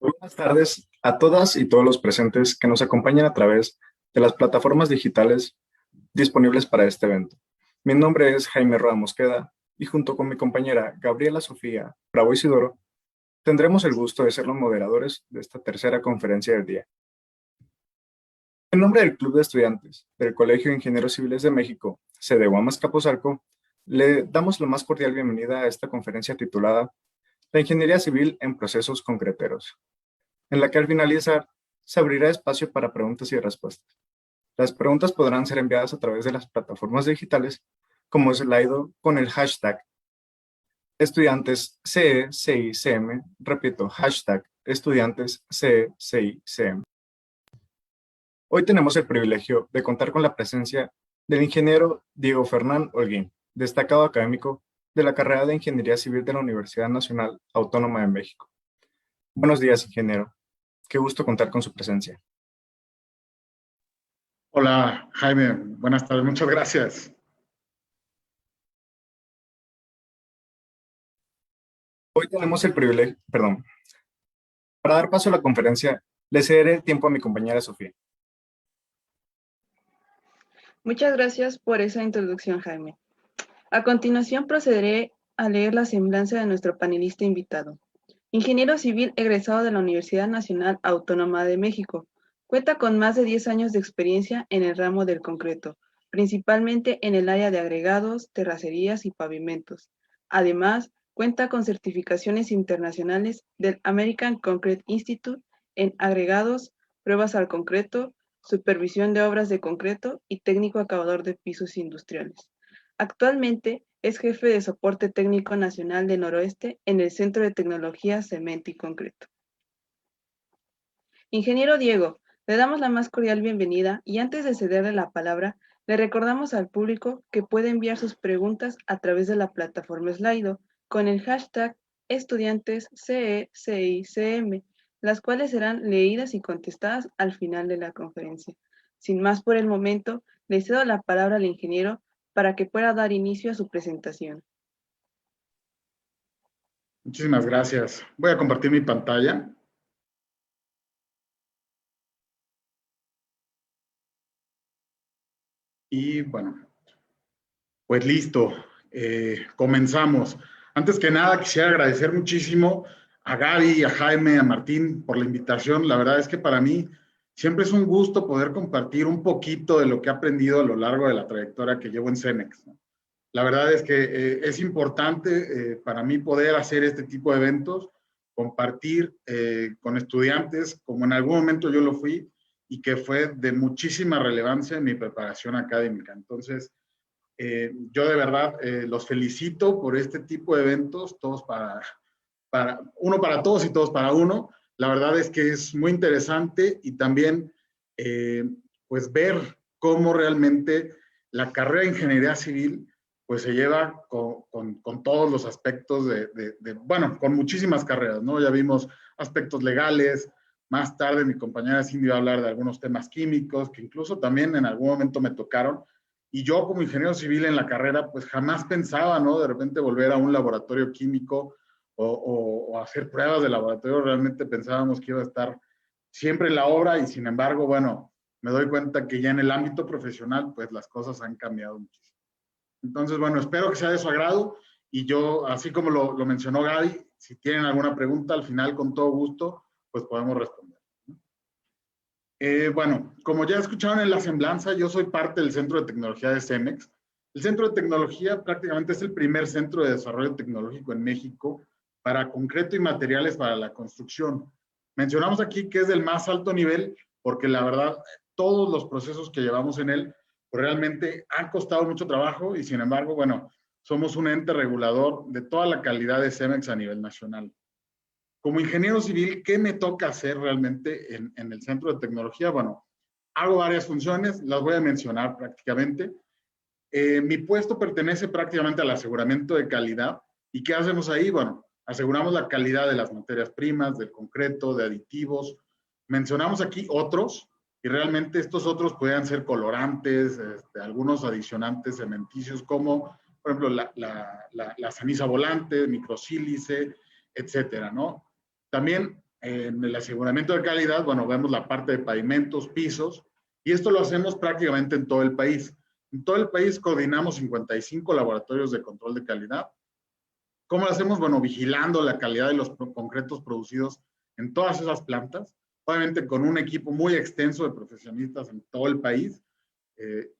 Buenas tardes a todas y todos los presentes que nos acompañan a través de las plataformas digitales disponibles para este evento. Mi nombre es Jaime Roa Mosqueda y junto con mi compañera Gabriela Sofía Bravo Isidoro tendremos el gusto de ser los moderadores de esta tercera conferencia del día. En nombre del Club de Estudiantes del Colegio de Ingenieros Civiles de México, sede Guamas Capozalco, le damos la más cordial bienvenida a esta conferencia titulada La Ingeniería Civil en Procesos Concreteros, en la que al finalizar se abrirá espacio para preguntas y respuestas. Las preguntas podrán ser enviadas a través de las plataformas digitales como Slido con el hashtag estudiantes CE-CICM, repito, hashtag estudiantes CE-CICM. Hoy tenemos el privilegio de contar con la presencia del ingeniero Diego Fernán Holguín, destacado académico de la carrera de Ingeniería Civil de la Universidad Nacional Autónoma de México. Buenos días, ingeniero. Qué gusto contar con su presencia. Hola, Jaime. Buenas tardes. Muchas gracias. Hoy tenemos el privilegio, para dar paso a la conferencia, le cederé el tiempo a mi compañera Sofía. Muchas gracias por esa introducción, Jaime. A continuación procederé a leer la semblanza de nuestro panelista invitado. Ingeniero civil egresado de la Universidad Nacional Autónoma de México. Cuenta con más de 10 años de experiencia en el ramo del concreto, principalmente en el área de agregados, terracerías y pavimentos. Además, cuenta con certificaciones internacionales del American Concrete Institute en agregados, pruebas al concreto, supervisión de obras de concreto y técnico acabador de pisos industriales. Actualmente es jefe de soporte técnico nacional de Noroeste en el Centro de Tecnología Cemento y Concreto. Ingeniero Diego, le damos la más cordial bienvenida y antes de cederle la palabra, le recordamos al público que puede enviar sus preguntas a través de la plataforma Slido con el hashtag estudiantes CE-CICM, las cuales serán leídas y contestadas al final de la conferencia. Sin más por el momento, le cedo la palabra al ingeniero para que pueda dar inicio a su presentación. Muchísimas gracias. Voy a compartir mi pantalla. Y bueno, pues listo. Comenzamos. Antes que nada, quisiera agradecer muchísimo a Gaby, a Jaime, a Martín por la invitación. La verdad es que para mí siempre es un gusto poder compartir un poquito de lo que he aprendido a lo largo de la trayectoria que llevo en Cemex, ¿no? La verdad es que es importante para mí poder hacer este tipo de eventos, compartir con estudiantes, como en algún momento yo lo fui, y que fue de muchísima relevancia en mi preparación académica. Entonces, yo de verdad los felicito por este tipo de eventos, todos uno para todos y todos para uno. La verdad es que es muy interesante y también pues ver cómo realmente la carrera de ingeniería civil pues se lleva con todos los aspectos bueno, con muchísimas carreras, ¿no? Ya vimos aspectos legales, más tarde mi compañera Cindy va a hablar de algunos temas químicos que incluso también en algún momento me tocaron. Y yo como ingeniero civil en la carrera, pues jamás pensaba, ¿no? De repente volver a un laboratorio químico o hacer pruebas de laboratorio. Realmente pensábamos que iba a estar siempre en la obra y sin embargo, bueno, me doy cuenta que ya en el ámbito profesional, pues las cosas han cambiado muchísimo. Entonces, bueno, espero que sea de su agrado y yo, así como lo mencionó Gaby, si tienen alguna pregunta, al final con todo gusto, pues podemos responder. Bueno, como ya escucharon en la semblanza, yo soy parte del Centro de Tecnología de Cemex. El Centro de Tecnología prácticamente es el primer centro de desarrollo tecnológico en México para concreto y materiales para la construcción. Mencionamos aquí que es del más alto nivel porque la verdad todos los procesos que llevamos en él pues realmente han costado mucho trabajo y sin embargo, bueno, somos un ente regulador de toda la calidad de Cemex a nivel nacional. Como ingeniero civil, ¿qué me toca hacer realmente en el Centro de Tecnología? Bueno, hago varias funciones, las voy a mencionar prácticamente. Mi puesto pertenece prácticamente al aseguramiento de calidad. ¿Y qué hacemos ahí? Bueno, aseguramos la calidad de las materias primas, del concreto, de aditivos. Mencionamos aquí otros, y realmente estos otros pueden ser colorantes, algunos adicionantes cementicios, como por ejemplo la ceniza volante, microsílice, etcétera, ¿no? También En el aseguramiento de calidad, bueno, vemos la parte de pavimentos, pisos, y esto lo hacemos prácticamente en todo el país. En todo el país coordinamos 55 laboratorios de control de calidad. ¿Cómo lo hacemos? Bueno, vigilando la calidad de los concretos producidos en todas esas plantas, obviamente con un equipo muy extenso de profesionistas en todo el país,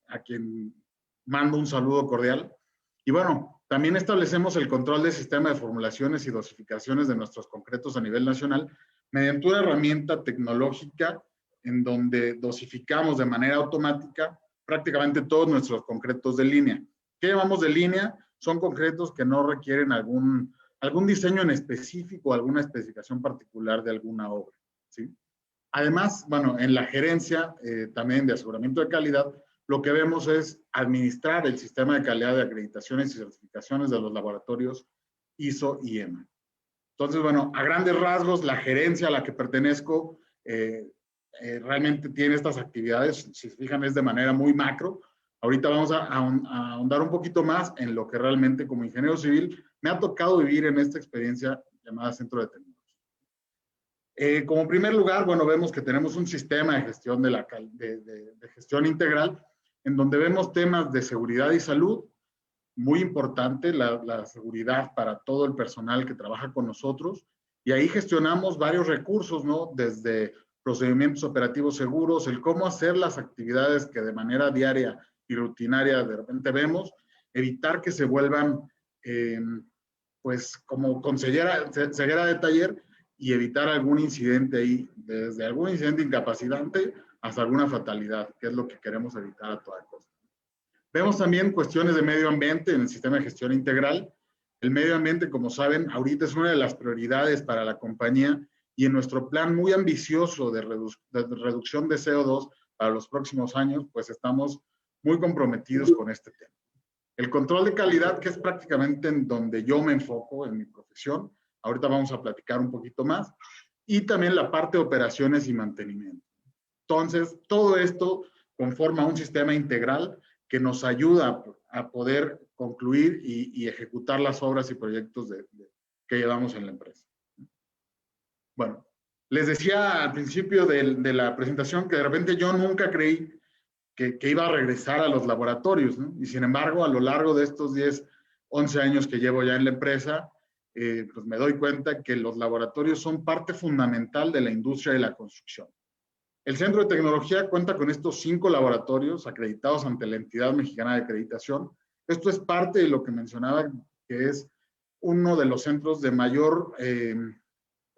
a quien mando un saludo cordial. Y bueno, también establecemos el control del sistema de formulaciones y dosificaciones de nuestros concretos a nivel nacional mediante una herramienta tecnológica en donde dosificamos de manera automática prácticamente todos nuestros concretos de línea. ¿Qué llamamos de línea? Son concretos que no requieren algún diseño en específico, alguna especificación particular de alguna obra, ¿sí? Además, bueno, en la gerencia también de aseguramiento de calidad, lo que vemos es administrar el sistema de calidad de acreditaciones y certificaciones de los laboratorios ISO y EMA. Entonces, bueno, a grandes rasgos, la gerencia a la que pertenezco realmente tiene estas actividades, si se fijan, es de manera muy macro. Ahorita vamos a ahondar un poquito más en lo que realmente como ingeniero civil me ha tocado vivir en esta experiencia llamada Centro de Tecnología. Como primer lugar, bueno, vemos que tenemos un sistema de gestión, de gestión integral, en donde vemos temas de seguridad y salud, muy importante la seguridad para todo el personal que trabaja con nosotros, y ahí gestionamos varios recursos, ¿no? Desde procedimientos operativos seguros, el cómo hacer las actividades que de manera diaria y rutinaria de repente vemos, evitar que se vuelvan, pues, como con ceguera de taller, y evitar algún incidente ahí, desde algún incidente incapacitante hasta alguna fatalidad, que es lo que queremos evitar a toda costa. Vemos también cuestiones de medio ambiente en el sistema de gestión integral. El medio ambiente, como saben, ahorita es una de las prioridades para la compañía, y en nuestro plan muy ambicioso de reducción de CO2 para los próximos años, pues estamos muy comprometidos con este tema. El control de calidad, que es prácticamente en donde yo me enfoco en mi profesión, ahorita vamos a platicar un poquito más, y también la parte de operaciones y mantenimiento. Entonces, todo esto conforma un sistema integral que nos ayuda a poder concluir y ejecutar las obras y proyectos que llevamos en la empresa. Bueno, les decía al principio de la presentación que de repente yo nunca creí que iba a regresar a los laboratorios, ¿no? Y sin embargo, a lo largo de estos 10, 11 años que llevo ya en la empresa, pues me doy cuenta que los laboratorios son parte fundamental de la industria de la construcción. El Centro de Tecnología cuenta con estos 5 laboratorios acreditados ante la Entidad Mexicana de Acreditación. Esto es parte de lo que mencionaba, que es uno de los centros de mayor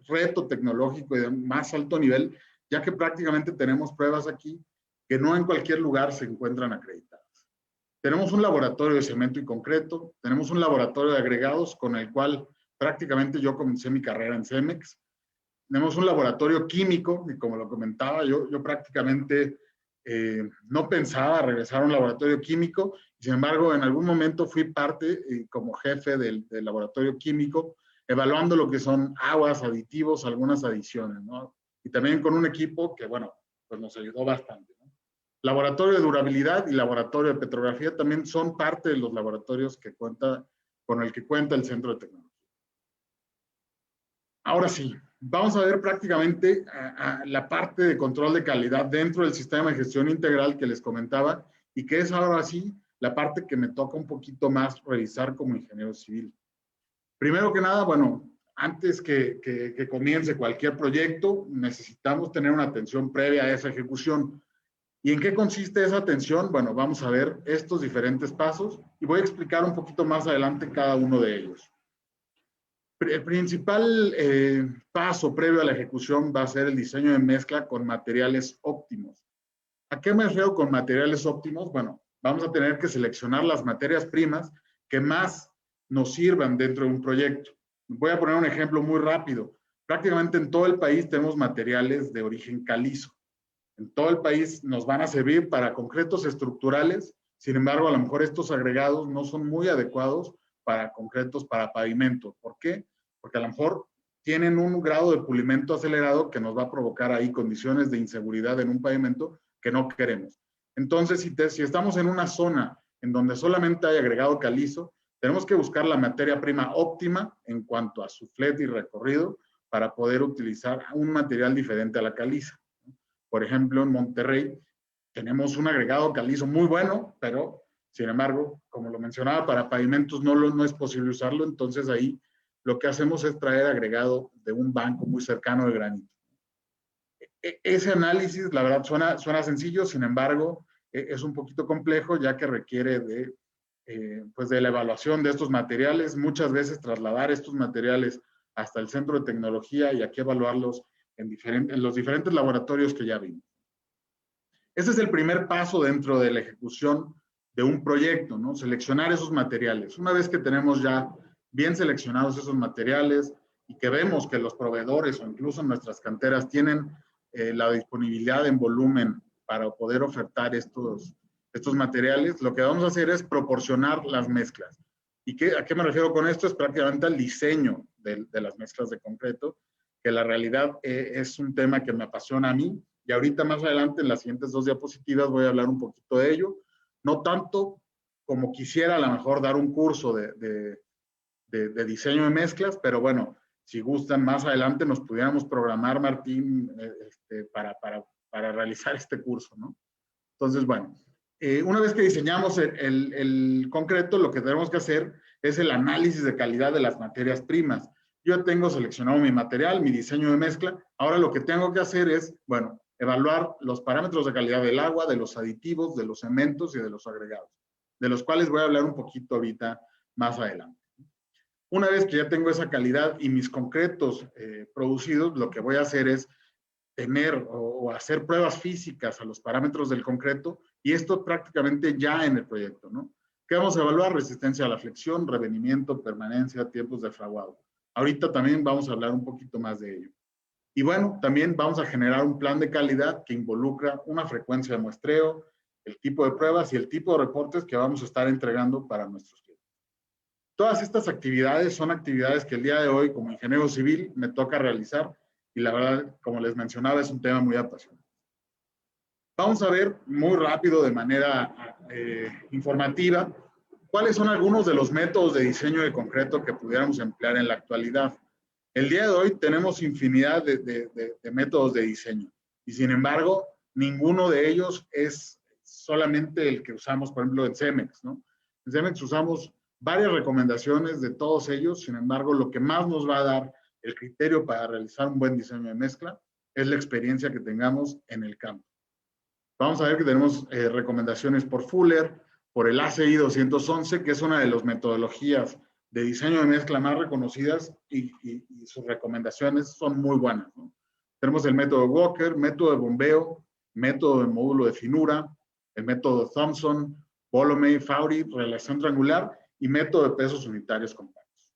reto tecnológico y de más alto nivel, ya que prácticamente tenemos pruebas aquí que no en cualquier lugar se encuentran acreditadas. Tenemos un laboratorio de cemento y concreto, tenemos un laboratorio de agregados con el cual prácticamente yo comencé mi carrera en Cemex. Tenemos un laboratorio químico, y como lo comentaba, yo prácticamente no pensaba regresar a un laboratorio químico, sin embargo, en algún momento fui parte como jefe del laboratorio químico, evaluando lo que son aguas, aditivos, algunas adiciones, ¿no? Y también con un equipo que, bueno, pues nos ayudó bastante, ¿no? Laboratorio de durabilidad y laboratorio de petrografía también son parte de los laboratorios con el que cuenta el Centro de Tecnología. Ahora sí, vamos a ver prácticamente la parte de control de calidad dentro del sistema de gestión integral que les comentaba, y que es ahora sí la parte que me toca un poquito más revisar como ingeniero civil. Primero que nada, bueno, antes que comience cualquier proyecto, necesitamos tener una atención previa a esa ejecución. ¿Y en qué consiste esa atención? Bueno, vamos a ver estos diferentes pasos y voy a explicar un poquito más adelante cada uno de ellos. El principal paso previo a la ejecución va a ser el diseño de mezcla con materiales óptimos. ¿A qué me refiero con materiales óptimos? Bueno, vamos a tener que seleccionar las materias primas que más nos sirvan dentro de un proyecto. Voy a poner un ejemplo muy rápido. Prácticamente en todo el país tenemos materiales de origen calizo. En todo el país nos van a servir para concretos estructurales, sin embargo, a lo mejor estos agregados no son muy adecuados para concretos para pavimento. ¿Por qué? Porque a lo mejor tienen un grado de pulimento acelerado que nos va a provocar ahí condiciones de inseguridad en un pavimento que no queremos. Entonces, si estamos en una zona en donde solamente hay agregado calizo, tenemos que buscar la materia prima óptima en cuanto a su flete y recorrido, para poder utilizar un material diferente a la caliza. Por ejemplo, en Monterrey tenemos un agregado calizo muy bueno, pero sin embargo, como lo mencionaba, para pavimentos no es posible usarlo, entonces ahí lo que hacemos es traer agregado de un banco muy cercano de granito. Ese análisis, la verdad, suena sencillo, sin embargo, es un poquito complejo, ya que requiere pues de la evaluación de estos materiales, muchas veces trasladar estos materiales hasta el centro de tecnología y aquí evaluarlos en los diferentes laboratorios que ya vimos. Ese es el primer paso dentro de la ejecución de un proyecto, ¿no? Seleccionar esos materiales. Una vez que tenemos ya bien seleccionados esos materiales y que vemos que los proveedores o incluso nuestras canteras tienen la disponibilidad en volumen para poder ofertar estos materiales, lo que vamos a hacer es proporcionar las mezclas. ¿Y a qué me refiero con esto? Es prácticamente al diseño de las mezclas de concreto, que la realidad es un tema que me apasiona a mí, y ahorita más adelante en las siguientes 2 diapositivas voy a hablar un poquito de ello, no tanto como quisiera a lo mejor dar un curso de diseño de mezclas, pero bueno, si gustan más adelante nos pudiéramos programar, Martín, para realizar este curso, ¿no? Entonces, bueno, una vez que diseñamos el concreto, lo que tenemos que hacer es el análisis de calidad de las materias primas. Yo tengo seleccionado mi material, mi diseño de mezcla. Ahora lo que tengo que hacer es, bueno, evaluar los parámetros de calidad del agua, de los aditivos, de los cementos y de los agregados, de los cuales voy a hablar un poquito ahorita más adelante. Una vez que ya tengo esa calidad y mis concretos producidos, lo que voy a hacer es tener o hacer pruebas físicas a los parámetros del concreto, y esto prácticamente ya en el proyecto, ¿no? ¿Qué vamos a evaluar? Resistencia a la flexión, revenimiento, permanencia, tiempos de fraguado. Ahorita también vamos a hablar un poquito más de ello. Y bueno, también vamos a generar un plan de calidad que involucra una frecuencia de muestreo, el tipo de pruebas y el tipo de reportes que vamos a estar entregando para nuestros clientes. Todas estas actividades son actividades que el día de hoy, como ingeniero civil, me toca realizar, y la verdad, como les mencionaba, es un tema muy apasionante. Vamos a ver muy rápido, de manera informativa, cuáles son algunos de los métodos de diseño de concreto que pudiéramos emplear en la actualidad. El día de hoy tenemos infinidad de métodos de diseño, y sin embargo, ninguno de ellos es solamente el que usamos, por ejemplo, en Cemex, ¿no? En Cemex usamos varias recomendaciones de todos ellos, sin embargo, lo que más nos va a dar el criterio para realizar un buen diseño de mezcla es la experiencia que tengamos en el campo. Vamos a ver que tenemos recomendaciones por Fuller, por el ACI 211, que es una de las metodologías de diseño de mezcla más reconocidas, y sus recomendaciones son muy buenas, ¿no? Tenemos el método Walker, método de bombeo, método de módulo de finura, el método Thompson, Bolomey, Faury, relación triangular y método de pesos unitarios compactos.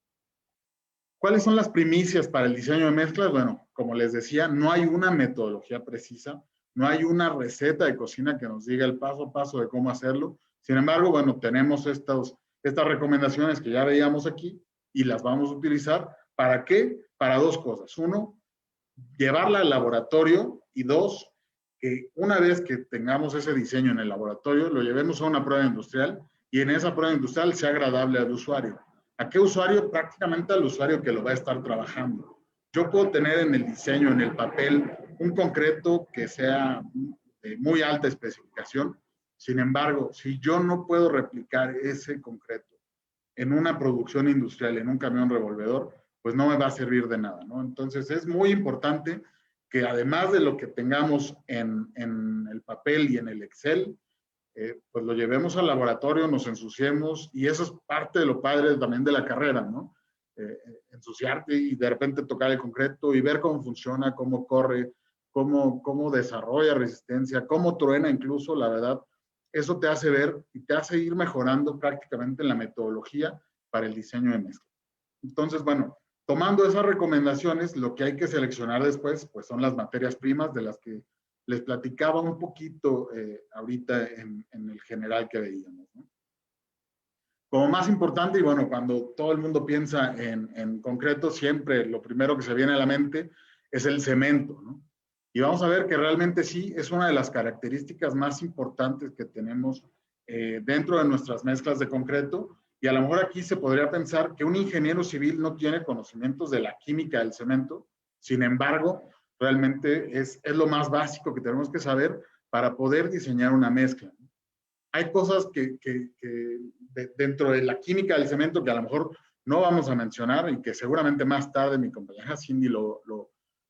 ¿Cuáles son las primicias para el diseño de mezclas? Bueno, como les decía, no hay una metodología precisa, no hay una receta de cocina que nos diga el paso a paso de cómo hacerlo. Sin embargo, bueno, tenemos estas recomendaciones que ya veíamos aquí y las vamos a utilizar. ¿Para qué? Para 2 cosas. 1, llevarla al laboratorio, y 2, que una vez que tengamos ese diseño en el laboratorio, lo llevemos a una prueba industrial y en esa prueba industrial sea agradable al usuario. ¿A qué usuario? Prácticamente al usuario que lo va a estar trabajando. Yo puedo tener en el diseño, en el papel, un concreto que sea de muy alta especificación. Sin embargo, si yo no puedo replicar ese concreto en una producción industrial, en un camión revolvedor, pues no me va a servir de nada, ¿no? Entonces es muy importante que además de lo que tengamos en el papel y en el Excel, pues lo llevemos al laboratorio, nos ensuciemos, y eso es parte de lo padre también de la carrera, ¿no? Ensuciarte y de repente tocar el concreto y ver cómo funciona, cómo corre, cómo desarrolla resistencia, cómo truena incluso, la verdad, eso te hace ver y te hace ir mejorando prácticamente en la metodología para el diseño de mezcla. Entonces, bueno, tomando esas recomendaciones, lo que hay que seleccionar después, pues son las materias primas de las que les platicaba un poquito ahorita en el general que veíamos, ¿no? Como más importante, y bueno, cuando todo el mundo piensa en concreto, siempre lo primero que se viene a la mente es el cemento, ¿no? Y vamos a ver que realmente sí es una de las características más importantes que tenemos dentro de nuestras mezclas de concreto, y a lo mejor aquí se podría pensar que un ingeniero civil no tiene conocimientos de la química del cemento, Sin embargo, realmente es lo más básico que tenemos que saber para poder diseñar una mezcla. Hay cosas que dentro de la química del cemento que a lo mejor no vamos a mencionar y que seguramente más tarde mi compañera Cindy lo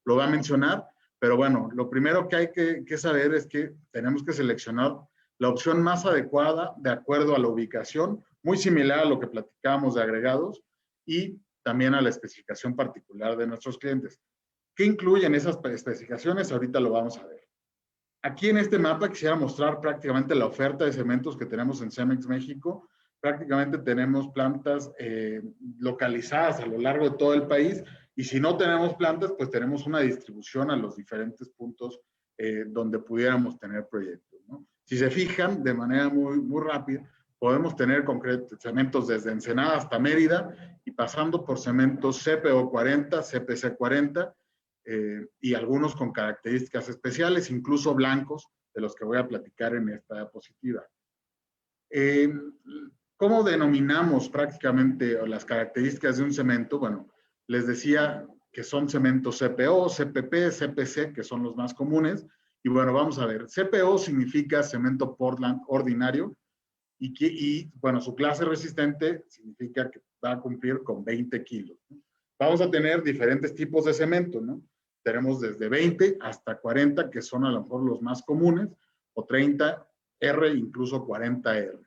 va a mencionar, pero bueno, lo primero que hay que saber es que tenemos que seleccionar la opción más adecuada de acuerdo a la ubicación, muy similar a lo que platicábamos de agregados y también a la especificación particular de nuestros clientes. ¿Qué incluyen esas especificaciones? Ahorita lo vamos a ver. Aquí en este mapa quisiera mostrar prácticamente la oferta de cementos que tenemos en Cemex México. Prácticamente tenemos plantas localizadas a lo largo de todo el país y si no tenemos plantas, pues tenemos una distribución a los diferentes puntos donde pudiéramos tener proyectos, ¿no? Si se fijan, de manera muy rápida, podemos tener cementos desde Ensenada hasta Mérida y pasando por cementos CPO 40, CPC 40, y algunos con características especiales, incluso blancos, de los que voy a platicar en esta diapositiva. ¿Cómo denominamos prácticamente las características de un cemento? Bueno, les decía que son cementos CPO, CPP, CPC, que son los más comunes. Y bueno, vamos a ver. CPO significa cemento Portland ordinario y bueno, su clase resistente significa que va a cumplir con 20 kilos. Vamos a tener diferentes tipos de cemento, ¿no? Tenemos desde 20 hasta 40, que son a lo mejor los más comunes, o 30R, incluso 40R.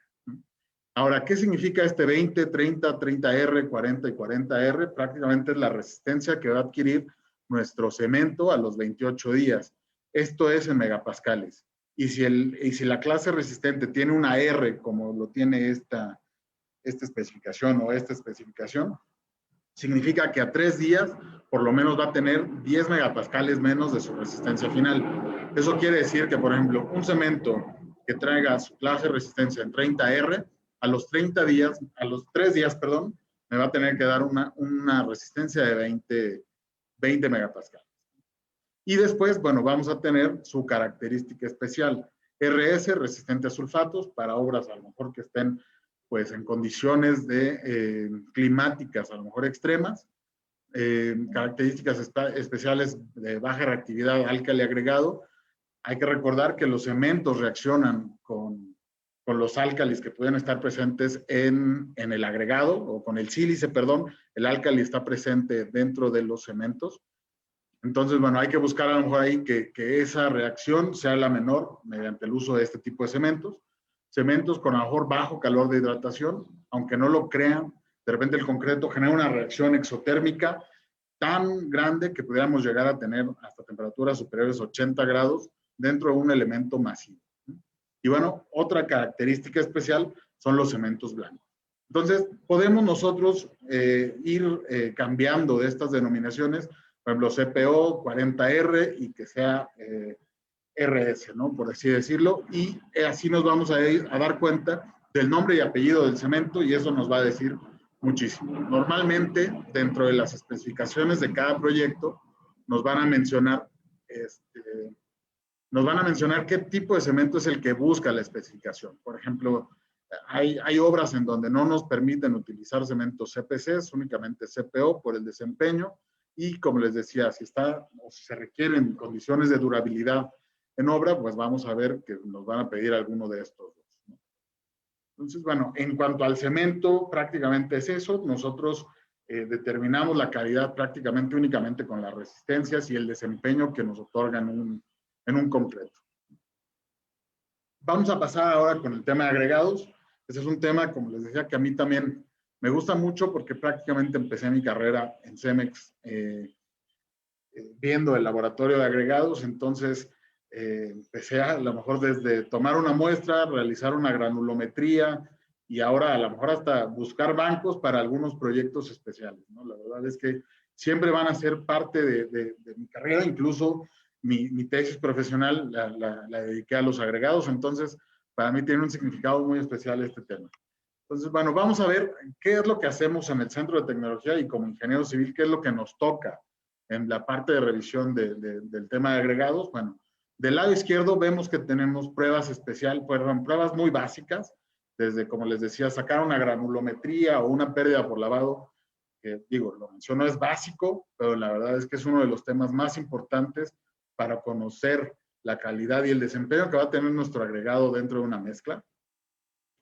Ahora, ¿qué significa este 20, 30, 30R, 40 y 40R? Prácticamente es la resistencia que va a adquirir nuestro cemento a los 28 días. Esto es en megapascales. Y si la clase resistente tiene una R, como lo tiene esta especificación o esta especificación, significa que a 3 días por lo menos va a tener 10 megapascales menos de su resistencia final. Eso quiere decir que, por ejemplo, un cemento que traiga su clase de resistencia en 30R, a los 3 días, me va a tener que dar una resistencia de 20 megapascales. Y después, bueno, vamos a tener su característica especial. RS, resistente a sulfatos, para obras a lo mejor que estén pues en condiciones climáticas a lo mejor extremas, características especiales de baja reactividad álcali agregado. Hay que recordar que los cementos reaccionan con los álcalis que pueden estar presentes en el agregado, o con el sílice, perdón, el álcali está presente dentro de los cementos. Entonces, bueno, hay que buscar a lo mejor ahí que esa reacción sea la menor mediante el uso de este tipo de cementos. Cementos con a lo mejor bajo calor de hidratación, aunque no lo crean, de repente el concreto genera una reacción exotérmica tan grande que pudiéramos llegar a tener hasta temperaturas superiores a 80 grados dentro de un elemento masivo. Y bueno, otra característica especial son los cementos blancos. Entonces, podemos nosotros ir cambiando de estas denominaciones, por ejemplo, CPO, 40R y que sea RS, ¿no? Por así decirlo, y así nos vamos a dar cuenta del nombre y apellido del cemento y eso nos va a decir muchísimo. Normalmente, dentro de las especificaciones de cada proyecto, nos van a mencionar qué tipo de cemento es el que busca la especificación. Por ejemplo, hay obras en donde no nos permiten utilizar cementos CPCs, únicamente CPO por el desempeño, y como les decía, si se requieren condiciones de durabilidad en obra, pues vamos a ver que nos van a pedir alguno de estos dos, ¿no? Entonces, bueno, en cuanto al cemento, prácticamente es eso. Nosotros determinamos la calidad prácticamente únicamente con las resistencias y el desempeño que nos otorgan en un concreto. Vamos a pasar ahora con el tema de agregados. Ese es un tema, como les decía, que a mí también me gusta mucho porque prácticamente empecé mi carrera en Cemex viendo el laboratorio de agregados. Entonces, empecé a lo mejor desde tomar una muestra, realizar una granulometría y ahora a lo mejor hasta buscar bancos para algunos proyectos especiales, ¿no? La verdad es que siempre van a ser parte de mi carrera, incluso mi tesis profesional la dediqué a los agregados, entonces para mí tiene un significado muy especial este tema. Entonces, bueno, vamos a ver qué es lo que hacemos en el Centro de Tecnología y como ingeniero civil, qué es lo que nos toca en la parte de revisión del tema de agregados. Bueno, del lado izquierdo vemos que tenemos pruebas pruebas muy básicas, desde, como les decía, sacar una granulometría o una pérdida por lavado que digo, lo menciono, es básico, pero la verdad es que es uno de los temas más importantes para conocer la calidad y el desempeño que va a tener nuestro agregado dentro de una mezcla.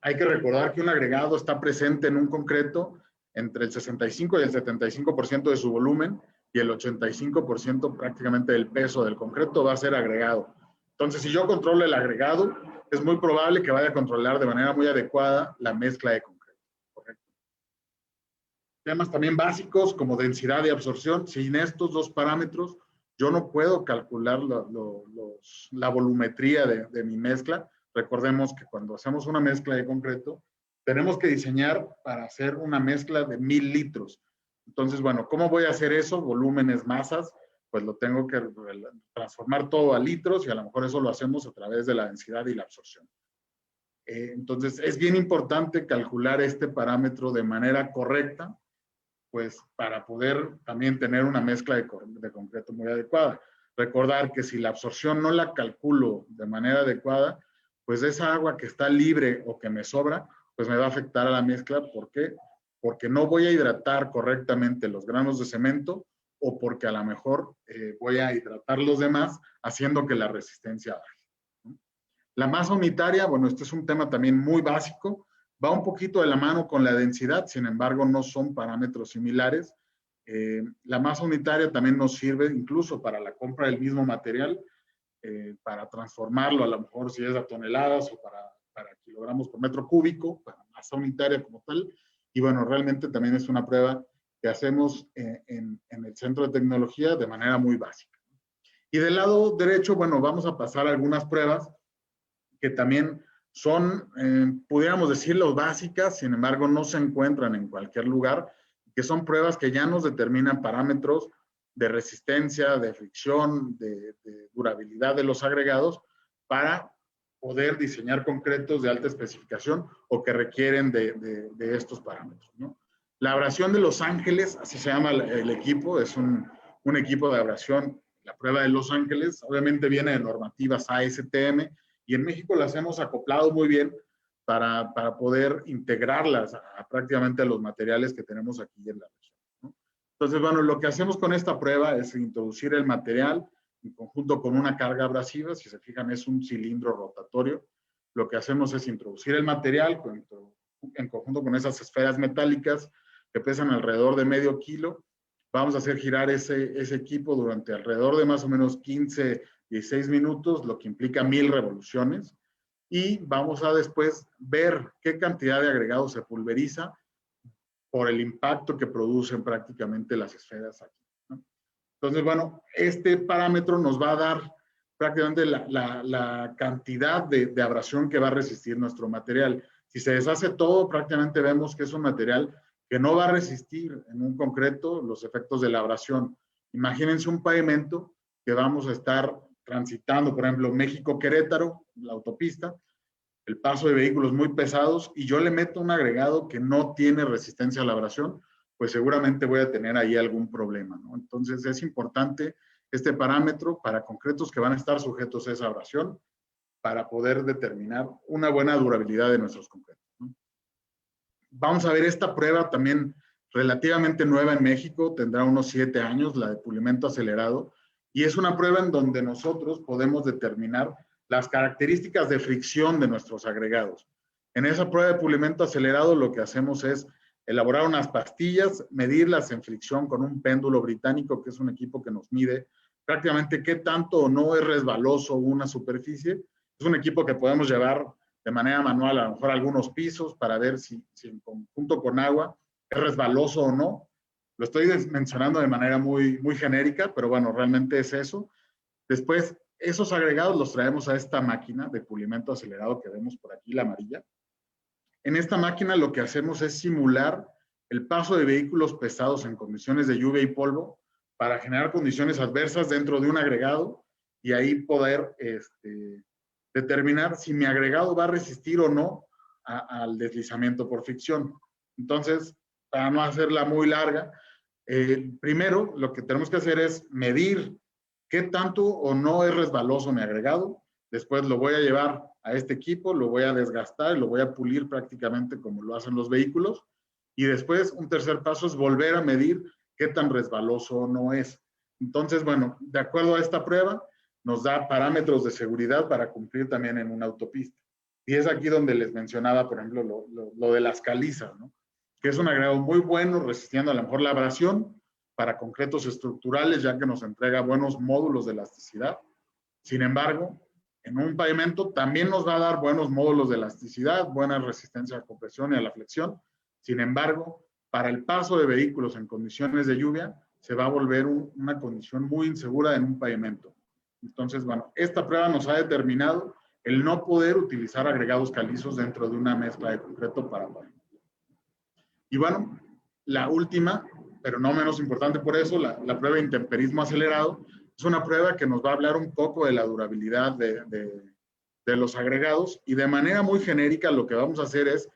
Hay que recordar que un agregado está presente en un concreto entre el 65 y el 75% de su volumen, y el 85% prácticamente del peso del concreto va a ser agregado. Entonces, si yo controlo el agregado, es muy probable que vaya a controlar de manera muy adecuada la mezcla de concreto. Correcto. Temas también básicos como densidad y absorción. Sin estos dos parámetros, yo no puedo calcular la volumetría de mi mezcla. Recordemos que cuando hacemos una mezcla de concreto, tenemos que diseñar para hacer una mezcla de 1000 litros. Entonces, bueno, ¿cómo voy a hacer eso? Volúmenes, masas, pues lo tengo que transformar todo a litros, y a lo mejor eso lo hacemos a través de la densidad y la absorción. Entonces, es bien importante calcular este parámetro de manera correcta, pues para poder también tener una mezcla de concreto muy adecuada. Recordar que si la absorción no la calculo de manera adecuada, pues esa agua que está libre o que me sobra, pues me va a afectar a la mezcla. ¿Por qué? Porque no voy a hidratar correctamente los granos de cemento, o porque a lo mejor voy a hidratar los demás, haciendo que la resistencia baje. La masa unitaria, bueno, este es un tema también muy básico, va un poquito de la mano con la densidad, sin embargo no son parámetros similares. La masa unitaria también nos sirve incluso para la compra del mismo material, para transformarlo a lo mejor si es a toneladas o para kilogramos por metro cúbico, para masa unitaria como tal. Y bueno, realmente también es una prueba que hacemos en el Centro de Tecnología de manera muy básica. Y del lado derecho, bueno, vamos a pasar a algunas pruebas que también son, pudiéramos decirlo, básicas, sin embargo no se encuentran en cualquier lugar, que son pruebas que ya nos determinan parámetros de resistencia, de fricción, de durabilidad de los agregados, para poder diseñar concretos de alta especificación o que requieren de estos parámetros, ¿no? La abrasión de Los Ángeles, así se llama el equipo, es un equipo de abrasión. La prueba de Los Ángeles obviamente viene de normativas ASTM, y en México las hemos acoplado muy bien para poder integrarlas prácticamente a los materiales que tenemos aquí en la región, ¿no? Entonces, bueno, lo que hacemos con esta prueba es introducir el material en conjunto con una carga abrasiva. Si se fijan, es un cilindro rotatorio. Lo que hacemos es introducir el material en conjunto con esas esferas metálicas que pesan alrededor de medio kilo. Vamos a hacer girar ese equipo durante alrededor de más o menos 15, 16 minutos, lo que implica 1000 revoluciones. Y vamos a después ver qué cantidad de agregado se pulveriza por el impacto que producen prácticamente las esferas aquí, ¿no? Entonces, bueno, este parámetro nos va a dar prácticamente la cantidad de abrasión que va a resistir nuestro material. Si se deshace todo, prácticamente vemos que es un material que no va a resistir en un concreto los efectos de la abrasión. Imagínense un pavimento que vamos a estar transitando, por ejemplo, México-Querétaro, la autopista, el paso de vehículos muy pesados, y yo le meto un agregado que no tiene resistencia a la abrasión, pues seguramente voy a tener ahí algún problema, ¿no? Entonces es importante este parámetro para concretos que van a estar sujetos a esa abrasión, para poder determinar una buena durabilidad de nuestros concretos, ¿no? Vamos a ver esta prueba también relativamente nueva en México, tendrá unos 7 años, la de pulimento acelerado, y es una prueba en donde nosotros podemos determinar las características de fricción de nuestros agregados. En esa prueba de pulimento acelerado lo que hacemos es elaborar unas pastillas, medirlas en fricción con un péndulo británico, que es un equipo que nos mide prácticamente qué tanto o no es resbaloso una superficie. Es un equipo que podemos llevar de manera manual a lo mejor algunos pisos para ver si en conjunto con agua es resbaloso o no. Lo estoy mencionando de manera muy, muy genérica, pero bueno, realmente es eso. Después, esos agregados los traemos a esta máquina de pulimento acelerado que vemos por aquí, la amarilla. En esta máquina lo que hacemos es simular el paso de vehículos pesados en condiciones de lluvia y polvo para generar condiciones adversas dentro de un agregado, y ahí poder determinar si mi agregado va a resistir o no al deslizamiento por fricción. Entonces, para no hacerla muy larga, primero lo que tenemos que hacer es medir qué tanto o no es resbaloso mi agregado. Después lo voy a llevar a este equipo, lo voy a desgastar y lo voy a pulir prácticamente como lo hacen los vehículos. Y después, un tercer paso es volver a medir qué tan resbaloso no es. Entonces, bueno, de acuerdo a esta prueba, nos da parámetros de seguridad para cumplir también en una autopista. Y es aquí donde les mencionaba, por ejemplo, lo de las calizas, ¿no? Que es un agregado muy bueno, resistiendo a lo mejor la abrasión para concretos estructurales, ya que nos entrega buenos módulos de elasticidad. Sin embargo, en un pavimento también nos va a dar buenos módulos de elasticidad, buena resistencia a la compresión y a la flexión. Sin embargo, para el paso de vehículos en condiciones de lluvia, se va a volver una condición muy insegura en un pavimento. Entonces, bueno, esta prueba nos ha determinado el no poder utilizar agregados calizos dentro de una mezcla de concreto para pavimento. Y bueno, la última, pero no menos importante por eso, la prueba de intemperismo acelerado, es una prueba que nos va a hablar un poco de la durabilidad de los agregados, y de manera muy genérica lo que vamos a hacer es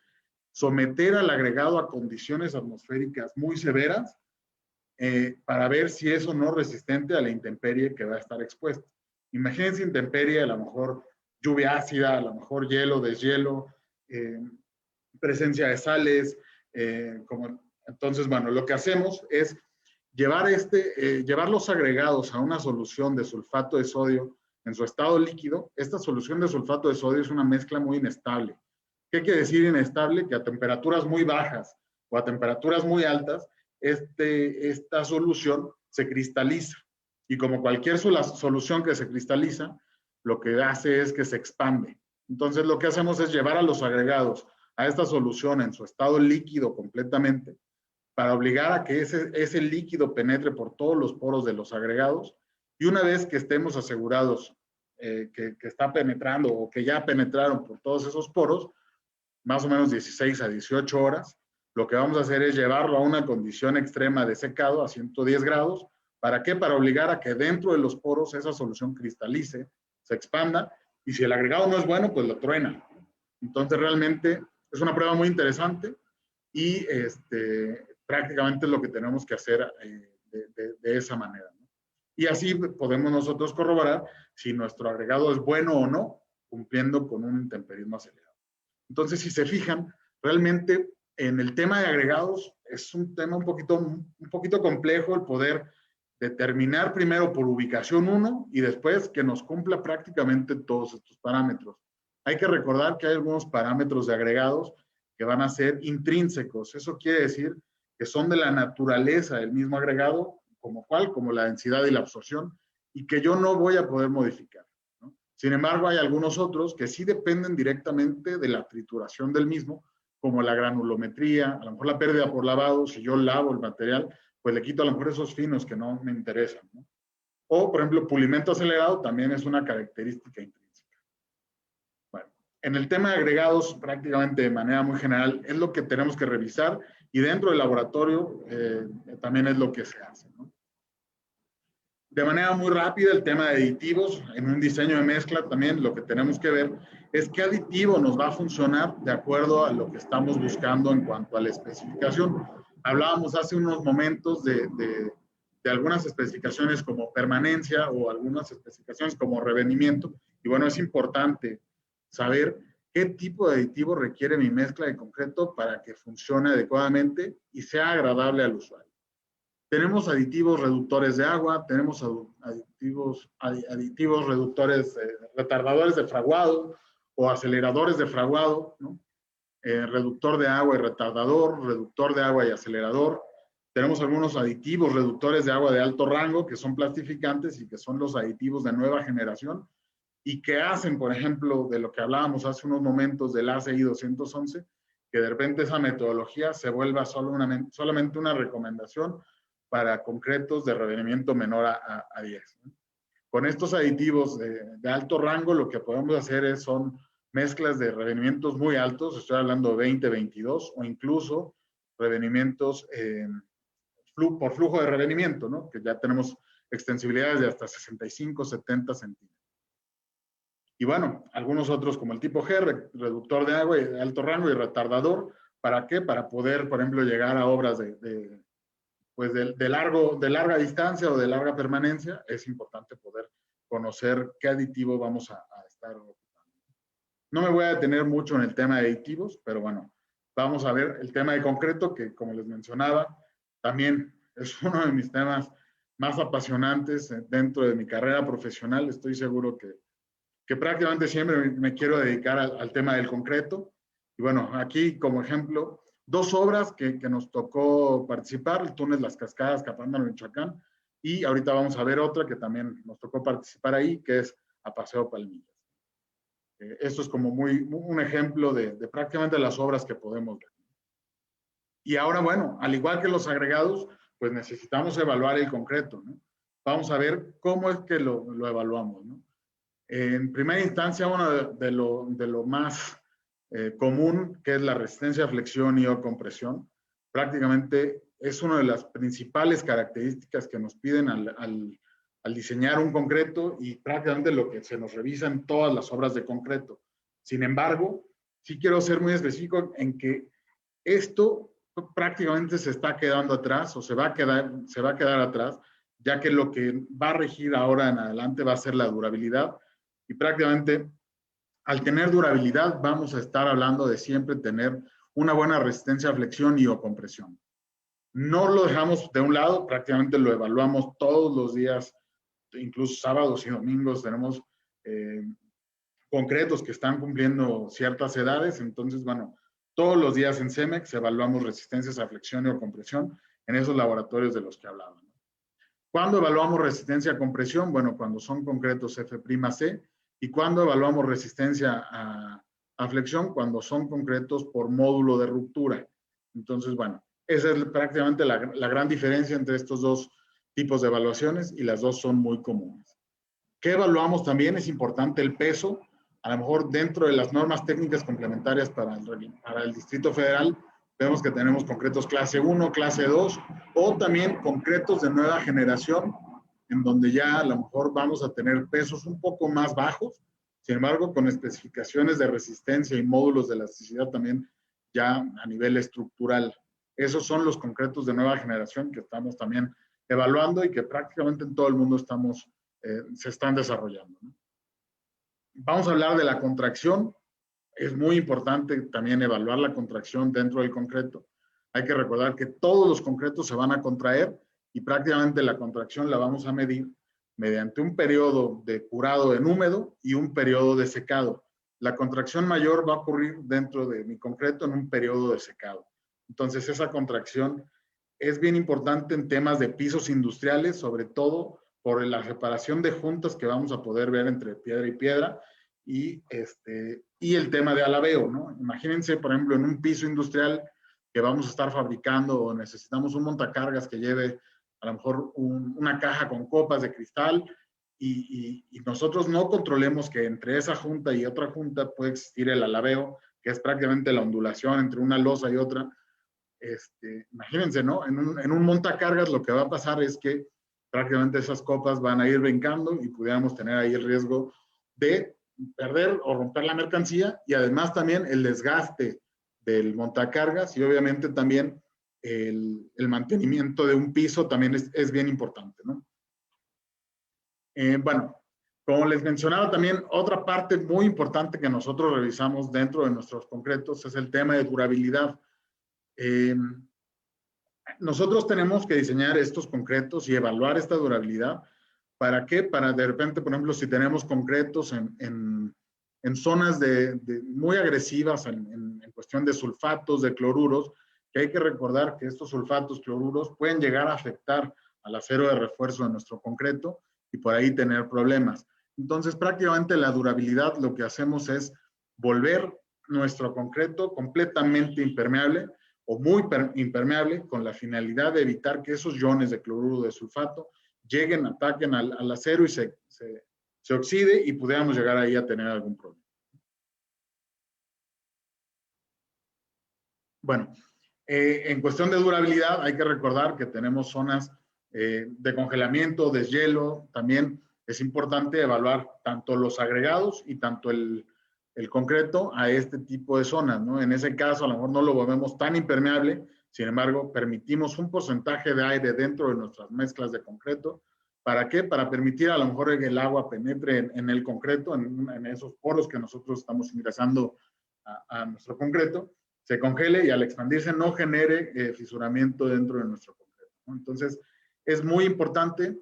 someter al agregado a condiciones atmosféricas muy severas para ver si es o no resistente a la intemperie que va a estar expuesta. Imagínense intemperie, a lo mejor lluvia ácida, a lo mejor hielo, deshielo, presencia de sales. Entonces, bueno, lo que hacemos es llevar los agregados a una solución de sulfato de sodio en su estado líquido. Esta solución de sulfato de sodio es una mezcla muy inestable. ¿Qué quiere decir inestable? Que a temperaturas muy bajas o a temperaturas muy altas, esta solución se cristaliza. Y como cualquier solución que se cristaliza, lo que hace es que se expande. Entonces, lo que hacemos es llevar a los agregados a esta solución en su estado líquido completamente, para obligar a que ese líquido penetre por todos los poros de los agregados, y una vez que estemos asegurados que está penetrando o que ya penetraron por todos esos poros, más o menos 16 a 18 horas, lo que vamos a hacer es llevarlo a una condición extrema de secado a 110 grados. ¿Para qué? Para obligar a que dentro de los poros esa solución cristalice, se expanda, y si el agregado no es bueno, pues lo truena. Entonces, realmente es una prueba muy interesante y prácticamente es lo que tenemos que hacer de esa manera, ¿no? Y así podemos nosotros corroborar si nuestro agregado es bueno o no, cumpliendo con un intemperismo acelerado. Entonces, si se fijan, realmente en el tema de agregados es un tema un poquito complejo el poder determinar primero por ubicación uno y después que nos cumpla prácticamente todos estos parámetros. Hay que recordar que hay algunos parámetros de agregados que van a ser intrínsecos. Eso quiere decir que son de la naturaleza del mismo agregado, como la densidad y la absorción, y que yo no voy a poder modificar, ¿no? Sin embargo, hay algunos otros que sí dependen directamente de la trituración del mismo, como la granulometría, a lo mejor la pérdida por lavado. Si yo lavo el material, pues le quito a lo mejor esos finos que no me interesan, ¿no? O, por ejemplo, pulimento acelerado también es una característica intrínseca. Bueno, en el tema de agregados, prácticamente de manera muy general, es lo que tenemos que revisar, y dentro del laboratorio también es lo que se hace, ¿no? De manera muy rápida, el tema de aditivos. En un diseño de mezcla también lo que tenemos que ver es qué aditivo nos va a funcionar de acuerdo a lo que estamos buscando en cuanto a la especificación. Hablábamos hace unos momentos de algunas especificaciones como permanencia o algunas especificaciones como revenimiento. Y bueno, es importante saber qué tipo de aditivo requiere mi mezcla de concreto para que funcione adecuadamente y sea agradable al usuario. Tenemos aditivos reductores de agua, tenemos aditivos reductores, retardadores de fraguado o aceleradores de fraguado, ¿no? Reductor de agua y retardador, reductor de agua y acelerador. Tenemos algunos aditivos reductores de agua de alto rango, que son plastificantes y que son los aditivos de nueva generación, y que hacen, por ejemplo, de lo que hablábamos hace unos momentos del ACI 211, que de repente esa metodología se vuelva solamente una recomendación para concretos de revenimiento menor a 10. ¿No? Con estos aditivos de alto rango, lo que podemos hacer son mezclas de revenimientos muy altos, estoy hablando de 20, 22, o incluso revenimientos por flujo de revenimiento, ¿no? Que ya tenemos extensibilidades de hasta 65, 70 centímetros. Y bueno, algunos otros como el tipo G, reductor de agua de alto rango y retardador. ¿Para qué? Para poder, por ejemplo, llegar a obras de larga distancia o de larga permanencia. Es importante poder conocer qué aditivo vamos a estar ocupando. No me voy a detener mucho en el tema de aditivos, pero bueno, vamos a ver el tema de concreto, que como les mencionaba, también es uno de mis temas más apasionantes dentro de mi carrera profesional. Estoy seguro que prácticamente siempre me quiero dedicar al tema del concreto. Y bueno, aquí como ejemplo, dos obras que nos tocó participar, el túnel Las Cascadas, Capándano, Michoacán, y ahorita vamos a ver otra que también nos tocó participar ahí, que es a Paseo Palmillas. Esto es como un ejemplo de prácticamente las obras que podemos ver. Y ahora, bueno, al igual que los agregados, pues necesitamos evaluar el concreto, ¿no? Vamos a ver cómo es que lo evaluamos, ¿no? En primera instancia, uno de lo más común, que es la resistencia a flexión y o compresión, prácticamente es una de las principales características que nos piden al diseñar un concreto y prácticamente lo que se nos revisa en todas las obras de concreto. Sin embargo, sí quiero ser muy específico en que esto prácticamente se está quedando atrás o se va a quedar atrás, ya que lo que va a regir ahora en adelante va a ser la durabilidad y prácticamente al tener durabilidad vamos a estar hablando de siempre tener una buena resistencia a flexión y o compresión. No lo dejamos de un lado, prácticamente lo evaluamos todos los días, incluso sábados y domingos tenemos concretos que están cumpliendo ciertas edades, entonces, bueno, todos los días en CEMEX evaluamos resistencias a flexión y o compresión en esos laboratorios de los que hablaba, ¿no? ¿Cuándo evaluamos resistencia a compresión? Bueno, cuando son concretos F'C. ¿Y cuándo evaluamos resistencia a flexión? Cuando son concretos por módulo de ruptura. Entonces, bueno, esa es prácticamente la gran diferencia entre estos dos tipos de evaluaciones y las dos son muy comunes. ¿Qué evaluamos también? Es importante el peso. A lo mejor dentro de las normas técnicas complementarias para el Distrito Federal, vemos que tenemos concretos clase 1, clase 2, o también concretos de nueva generación, en donde ya a lo mejor vamos a tener pesos un poco más bajos, sin embargo, con especificaciones de resistencia y módulos de elasticidad también ya a nivel estructural. Esos son los concretos de nueva generación que estamos también evaluando y que prácticamente en todo el mundo se están desarrollando, ¿no? Vamos a hablar de la contracción. Es muy importante también evaluar la contracción dentro del concreto. Hay que recordar que todos los concretos se van a contraer y prácticamente la contracción la vamos a medir mediante un periodo de curado en húmedo y un periodo de secado. La contracción mayor va a ocurrir dentro de mi concreto en un periodo de secado. Entonces, esa contracción es bien importante en temas de pisos industriales, sobre todo por la separación de juntas que vamos a poder ver entre piedra y piedra y el tema de alabeo, ¿no? Imagínense, por ejemplo, en un piso industrial que vamos a estar fabricando o necesitamos un montacargas que lleve a lo mejor una caja con copas de cristal y nosotros no controlemos que entre esa junta y otra junta puede existir el alabeo, que es prácticamente la ondulación entre una losa y otra. Imagínense, ¿no? En un montacargas lo que va a pasar es que prácticamente esas copas van a ir brincando y pudiéramos tener ahí el riesgo de perder o romper la mercancía y además también el desgaste del montacargas y obviamente también el mantenimiento de un piso también es bien importante, ¿no? Bueno, como les mencionaba también, otra parte muy importante que nosotros revisamos dentro de nuestros concretos es el tema de durabilidad. Nosotros tenemos que diseñar estos concretos y evaluar esta durabilidad. ¿Para qué? Para de repente, por ejemplo, si tenemos concretos en zonas muy agresivas en cuestión de sulfatos, de cloruros, que hay que recordar que estos sulfatos, cloruros pueden llegar a afectar al acero de refuerzo de nuestro concreto y por ahí tener problemas. Entonces, prácticamente la durabilidad lo que hacemos es volver nuestro concreto completamente impermeable o muy impermeable con la finalidad de evitar que esos iones de cloruro de sulfato lleguen, ataquen al acero y se oxide y pudiéramos llegar ahí a tener algún problema. Bueno, en cuestión de durabilidad hay que recordar que tenemos zonas de congelamiento, deshielo. También es importante evaluar tanto los agregados y tanto el concreto a este tipo de zonas, ¿no? En ese caso, a lo mejor no lo volvemos tan impermeable, sin embargo, permitimos un porcentaje de aire dentro de nuestras mezclas de concreto. ¿Para qué? Para permitir a lo mejor que el agua penetre en el concreto, en esos poros que nosotros estamos ingresando a nuestro concreto, se congele y al expandirse no genere fisuramiento dentro de nuestro concreto, ¿no? Entonces, es muy importante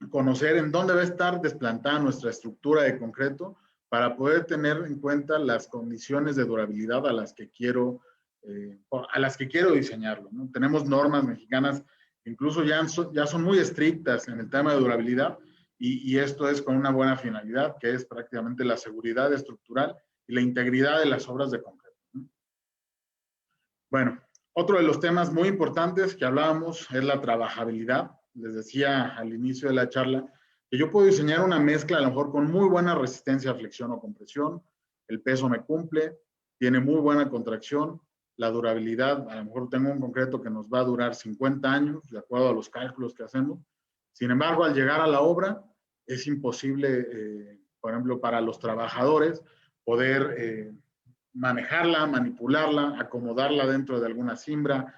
conocer en dónde va a estar desplantada nuestra estructura de concreto para poder tener en cuenta las condiciones de durabilidad a las que quiero diseñarlo, ¿no? Tenemos normas mexicanas que incluso ya son muy estrictas en el tema de durabilidad y esto es con una buena finalidad, que es prácticamente la seguridad estructural y la integridad de las obras de concreto, ¿no? Bueno, otro de los temas muy importantes que hablábamos es la trabajabilidad. Les decía al inicio de la charla que yo puedo diseñar una mezcla a lo mejor con muy buena resistencia a flexión o compresión, el peso me cumple, tiene muy buena contracción, la durabilidad, a lo mejor tengo un concreto que nos va a durar 50 años, de acuerdo a los cálculos que hacemos. Sin embargo, al llegar a la obra, es imposible, por ejemplo, para los trabajadores, poder manejarla, manipularla, acomodarla dentro de alguna cimbra,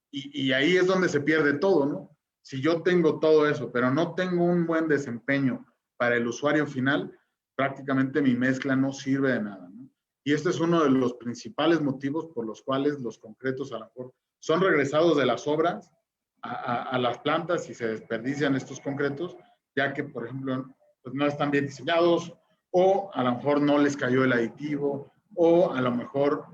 y ahí es donde se pierde todo, ¿no? Si yo tengo todo eso, pero no tengo un buen desempeño para el usuario final, prácticamente mi mezcla no sirve de nada, ¿no? Y este es uno de los principales motivos por los cuales los concretos a lo mejor son regresados de las obras a las plantas y se desperdician estos concretos, ya que, por ejemplo, pues no están bien diseñados o a lo mejor no les cayó el aditivo o a lo mejor,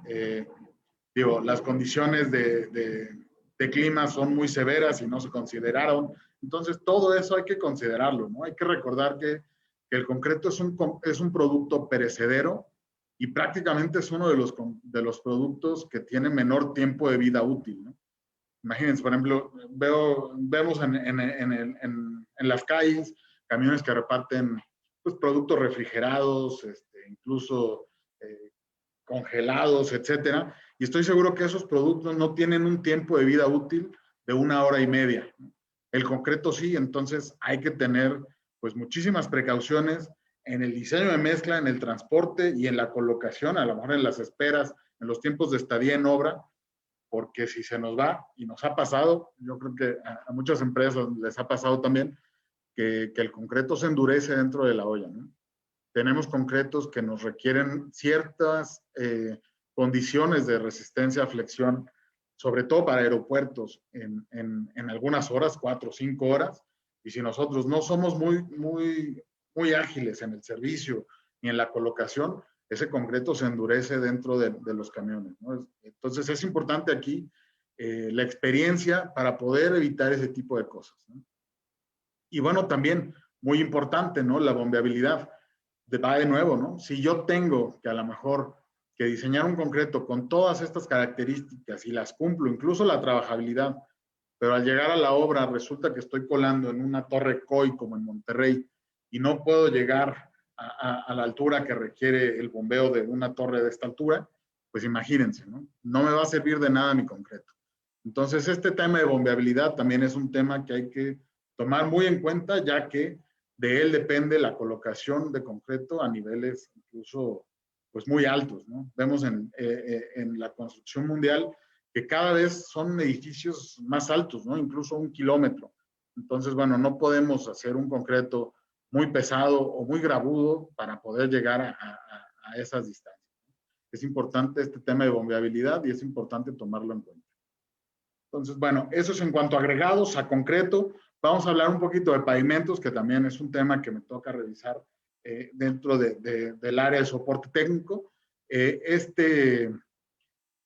las condiciones de clima son muy severas y no se consideraron. Entonces, todo eso hay que considerarlo, ¿no? Hay que recordar que el concreto es un producto perecedero y prácticamente es uno de los productos que tiene menor tiempo de vida útil, ¿no? Imagínense, por ejemplo, vemos en las calles camiones que reparten pues, productos refrigerados, incluso congelados, etcétera. Y estoy seguro que esos productos no tienen un tiempo de vida útil de 1 hora y media. El concreto sí, entonces hay que tener pues muchísimas precauciones en el diseño de mezcla, en el transporte y en la colocación, a lo mejor en las esperas, en los tiempos de estadía en obra, porque si se nos va, y nos ha pasado, yo creo que a muchas empresas les ha pasado también, que el concreto se endurece dentro de la olla, ¿no? Tenemos concretos que nos requieren ciertas condiciones de resistencia a flexión, sobre todo para aeropuertos, en algunas horas, 4 o 5 horas, y si nosotros no somos muy ágiles en el servicio ni en la colocación, ese concreto se endurece dentro de los camiones, ¿no? Entonces es importante aquí la experiencia para poder evitar ese tipo de cosas, ¿no? Y bueno, también muy importante, ¿no? La bombeabilidad. Va de nuevo, ¿no? Si yo tengo que a lo mejor que diseñar un concreto con todas estas características y las cumplo, incluso la trabajabilidad, pero al llegar a la obra resulta que estoy colando en una torre COI como en Monterrey y no puedo llegar a la altura que requiere el bombeo de una torre de esta altura, pues imagínense, ¿no? No me va a servir de nada mi concreto. Entonces, este tema de bombeabilidad también es un tema que hay que tomar muy en cuenta, ya que de él depende la colocación de concreto a niveles incluso pues muy altos, ¿no? Vemos en la construcción mundial que cada vez son edificios más altos, ¿no? Incluso 1 kilómetro. Entonces, bueno, no podemos hacer un concreto muy pesado o muy gravudo para poder llegar a esas distancias. Es importante este tema de bombeabilidad y es importante tomarlo en cuenta. Entonces, bueno, eso es en cuanto a agregados, a concreto. Vamos a hablar un poquito de pavimentos, que también es un tema que me toca revisar dentro del área de soporte técnico.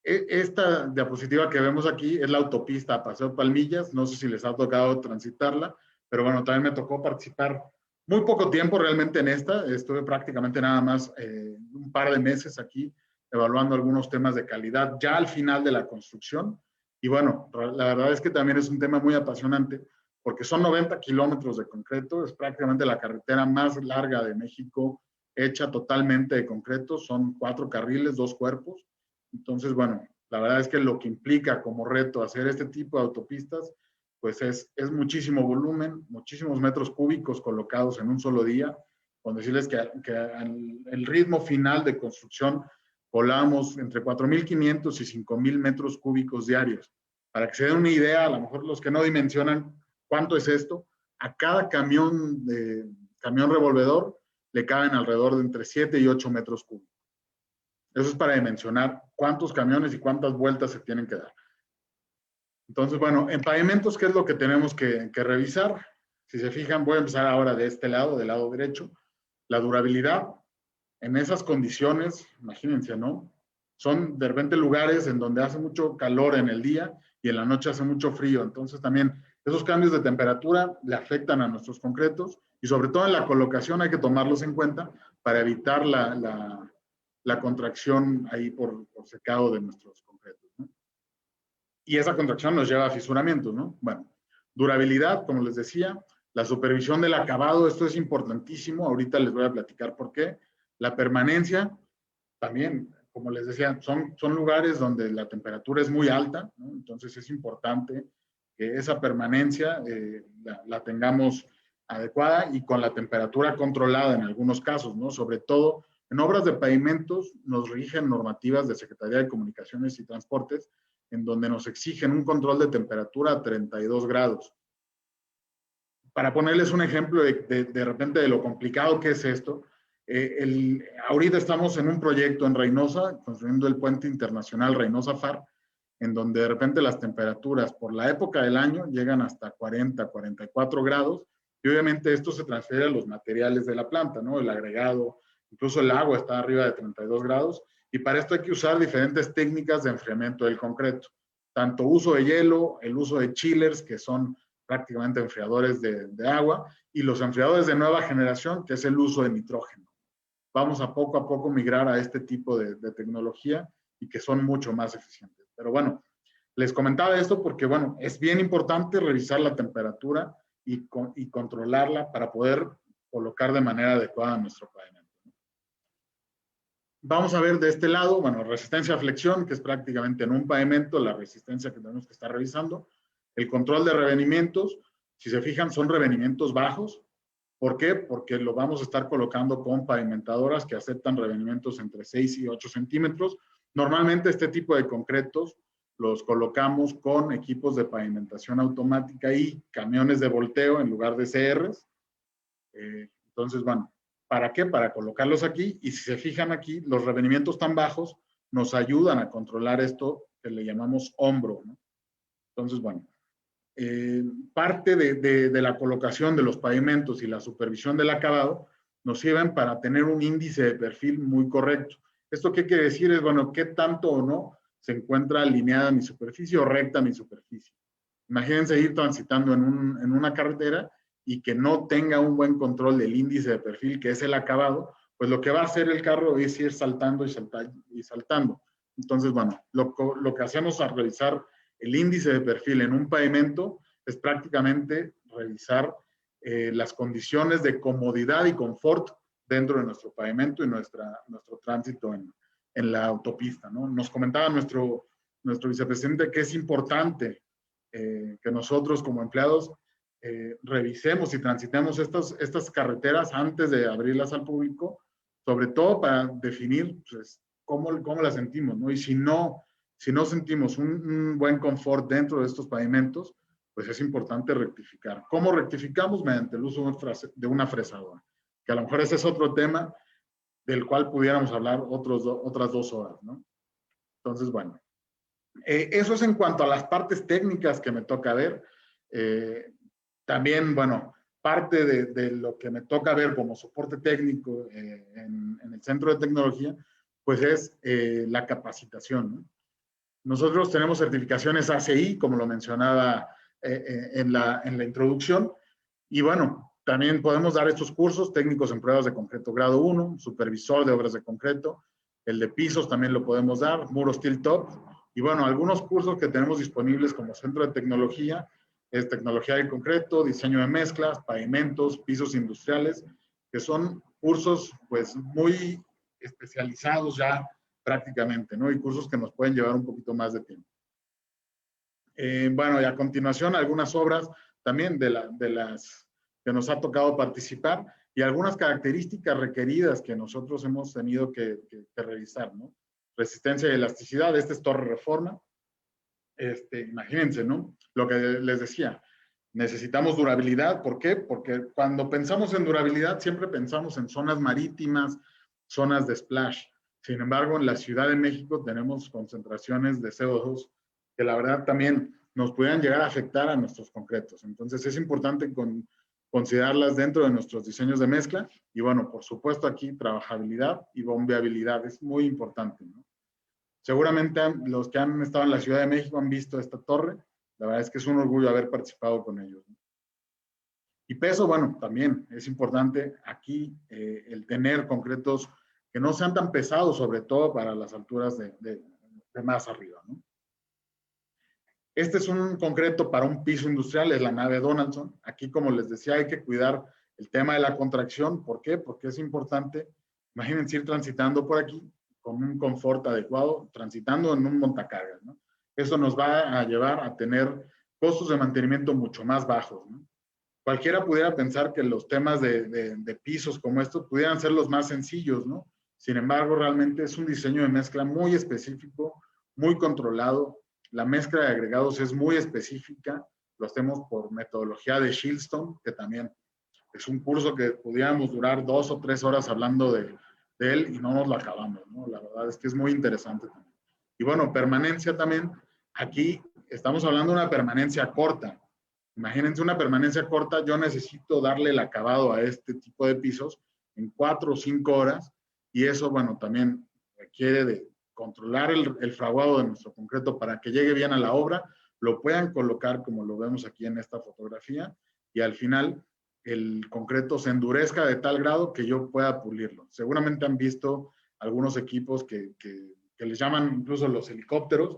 Esta diapositiva que vemos aquí es la autopista Paseo Palmillas. No sé si les ha tocado transitarla, pero bueno, también me tocó participar muy poco tiempo realmente en esta. Estuve prácticamente nada más un par de meses aquí evaluando algunos temas de calidad ya al final de la construcción. Y bueno, la verdad es que también es un tema muy apasionante porque son 90 kilómetros de concreto, es prácticamente la carretera más larga de México, hecha totalmente de concreto, son 4 carriles, 2 cuerpos. Entonces, bueno, la verdad es que lo que implica como reto hacer este tipo de autopistas, pues es muchísimo volumen, muchísimos metros cúbicos colocados en un solo día, con decirles que el ritmo final de construcción volamos entre 4.500 y 5.000 metros cúbicos diarios. Para que se den una idea, a lo mejor los que no dimensionan cuánto es esto, a cada camión revolvedor le caben alrededor de entre 7 y 8 metros cúbicos. Eso es para dimensionar cuántos camiones y cuántas vueltas se tienen que dar. Entonces, bueno, en pavimentos, ¿qué es lo que tenemos que revisar? Si se fijan, voy a empezar ahora de este lado, del lado derecho. La durabilidad, en esas condiciones, imagínense, ¿no? Son de repente lugares en donde hace mucho calor en el día y en la noche hace mucho frío. Entonces también esos cambios de temperatura le afectan a nuestros concretos y sobre todo en la colocación hay que tomarlos en cuenta para evitar la contracción ahí por secado de nuestros concretos, ¿no? Y esa contracción nos lleva a fisuramientos, ¿no? Bueno, durabilidad, como les decía, la supervisión del acabado, esto es importantísimo, ahorita les voy a platicar por qué. La permanencia, también, como les decía, son lugares donde la temperatura es muy alta, ¿no? Entonces es importante que esa permanencia la tengamos adecuada y con la temperatura controlada en algunos casos, ¿no? Sobre todo en obras de pavimentos nos rigen normativas de Secretaría de Comunicaciones y Transportes en donde nos exigen un control de temperatura a 32 grados. Para ponerles un ejemplo de repente de lo complicado que es esto, ahorita estamos en un proyecto en Reynosa, construyendo el puente internacional Reynosa-FAR, en donde de repente las temperaturas por la época del año llegan hasta 40, 44 grados, y obviamente esto se transfiere a los materiales de la planta, ¿no? El agregado, incluso el agua está arriba de 32 grados, y para esto hay que usar diferentes técnicas de enfriamiento del concreto, tanto uso de hielo, el uso de chillers, que son prácticamente enfriadores de agua, y los enfriadores de nueva generación, que es el uso de nitrógeno. Vamos a poco migrar a este tipo de tecnología y que son mucho más eficientes. Pero bueno, les comentaba esto porque, bueno, es bien importante revisar la temperatura y controlarla para poder colocar de manera adecuada nuestro pavimento. Vamos a ver de este lado, bueno, resistencia a flexión, que es prácticamente en un pavimento la resistencia que tenemos que estar revisando. El control de revenimientos, si se fijan, son revenimientos bajos. ¿Por qué? Porque lo vamos a estar colocando con pavimentadoras que aceptan revenimientos entre 6 y 8 centímetros. Normalmente este tipo de concretos los colocamos con equipos de pavimentación automática y camiones de volteo en lugar de CRs. Entonces, bueno, ¿para qué? Para colocarlos aquí, y si se fijan aquí, los revenimientos tan bajos nos ayudan a controlar esto que le llamamos hombro, ¿no? Entonces, bueno, parte de la colocación de los pavimentos y la supervisión del acabado nos sirven para tener un índice de perfil muy correcto. ¿Esto qué quiere decir? Es, bueno, qué tanto o no se encuentra alineada mi superficie o recta mi superficie. Imagínense ir transitando en una carretera y que no tenga un buen control del índice de perfil, que es el acabado, pues lo que va a hacer el carro es ir saltando y saltando. Entonces, bueno, lo que hacemos al revisar el índice de perfil en un pavimento es prácticamente revisar las condiciones de comodidad y confort dentro de nuestro pavimento y nuestro tránsito en la autopista, ¿no? Nos comentaba nuestro vicepresidente que es importante que nosotros como empleados revisemos y transitemos estas carreteras antes de abrirlas al público, sobre todo para definir pues, cómo las sentimos, ¿no? Y si no sentimos un buen confort dentro de estos pavimentos, pues es importante rectificar. ¿Cómo rectificamos? Mediante el uso de una fresadora, que a lo mejor ese es otro tema del cual pudiéramos hablar otras 2 horas, ¿no? Entonces, bueno, eso es en cuanto a las partes técnicas que me toca ver. También, bueno, parte de lo que me toca ver como soporte técnico en el Centro de Tecnología, pues es la capacitación, ¿no? Nosotros tenemos certificaciones ACI, como lo mencionaba en la introducción, y bueno, también podemos dar estos cursos técnicos en pruebas de concreto grado 1, supervisor de obras de concreto, el de pisos también lo podemos dar, muros steel top, y bueno, algunos cursos que tenemos disponibles como Centro de Tecnología, es tecnología de concreto, diseño de mezclas, pavimentos, pisos industriales, que son cursos pues muy especializados ya prácticamente, ¿no? Y cursos que nos pueden llevar un poquito más de tiempo. Bueno, y a continuación algunas obras también de las que nos ha tocado participar y algunas características requeridas que nosotros hemos tenido que revisar, ¿no? Resistencia y elasticidad, este es Torre Reforma. Imagínense, ¿no? Lo que les decía, necesitamos durabilidad. ¿Por qué? Porque cuando pensamos en durabilidad siempre pensamos en zonas marítimas, zonas de splash. Sin embargo, en la Ciudad de México tenemos concentraciones de CO2 que la verdad también nos pudieran llegar a afectar a nuestros concretos. Entonces es importante considerarlas dentro de nuestros diseños de mezcla. Y bueno, por supuesto aquí trabajabilidad y bombeabilidad es muy importante, ¿no? Seguramente los que han estado en la Ciudad de México han visto esta torre. La verdad es que es un orgullo haber participado con ellos, ¿no? Y peso, bueno, también es importante aquí el tener concretos que no sean tan pesados, sobre todo para las alturas de más arriba, ¿no? Este es un concreto para un piso industrial, es la nave Donaldson. Aquí, como les decía, hay que cuidar el tema de la contracción. ¿Por qué? Porque es importante, imagínense ir transitando por aquí con un confort adecuado, transitando en un montacargas, ¿no? Eso nos va a llevar a tener costos de mantenimiento mucho más bajos, ¿no? Cualquiera pudiera pensar que los temas de pisos como estos pudieran ser los más sencillos, ¿no? Sin embargo, realmente es un diseño de mezcla muy específico, muy controlado. La mezcla de agregados es muy específica. Lo hacemos por metodología de Shieldstone, que también es un curso que pudiéramos durar 2 o 3 horas hablando de él y no nos lo acabamos, ¿no? La verdad es que es muy interesante también. Y bueno, permanencia también. Aquí estamos hablando de una permanencia corta. Imagínense una permanencia corta, yo necesito darle el acabado a este tipo de pisos en 4 o 5 horas y eso, bueno, también requiere de controlar el fraguado de nuestro concreto para que llegue bien a la obra, lo puedan colocar como lo vemos aquí en esta fotografía y al final el concreto se endurezca de tal grado que yo pueda pulirlo. Seguramente han visto algunos equipos que les llaman incluso los helicópteros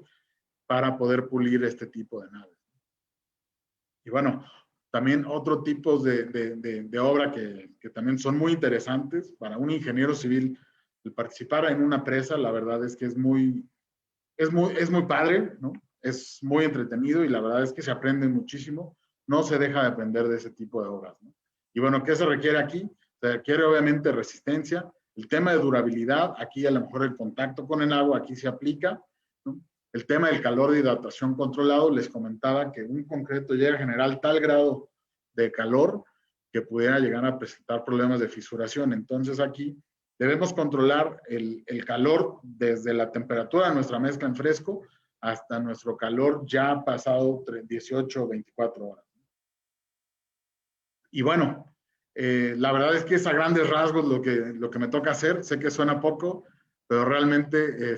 para poder pulir este tipo de naves. Y bueno, también otro tipo de obra que también son muy interesantes para un ingeniero civil. El participar en una presa, la verdad es que es muy padre, ¿no? Es muy entretenido y la verdad es que se aprende muchísimo. No se deja de aprender de ese tipo de obras, ¿no? Y bueno, ¿qué se requiere aquí? Se requiere obviamente resistencia. El tema de durabilidad, aquí a lo mejor el contacto con el agua, aquí se aplica, ¿no? El tema del calor de hidratación controlado, les comentaba que un concreto llega a generar tal grado de calor que pudiera llegar a presentar problemas de fisuración. Entonces aquí debemos controlar el calor desde la temperatura de nuestra mezcla en fresco hasta nuestro calor ya pasado 18 o 24 horas. Y bueno, la verdad es que es a grandes rasgos lo que me toca hacer. Sé que suena poco, pero realmente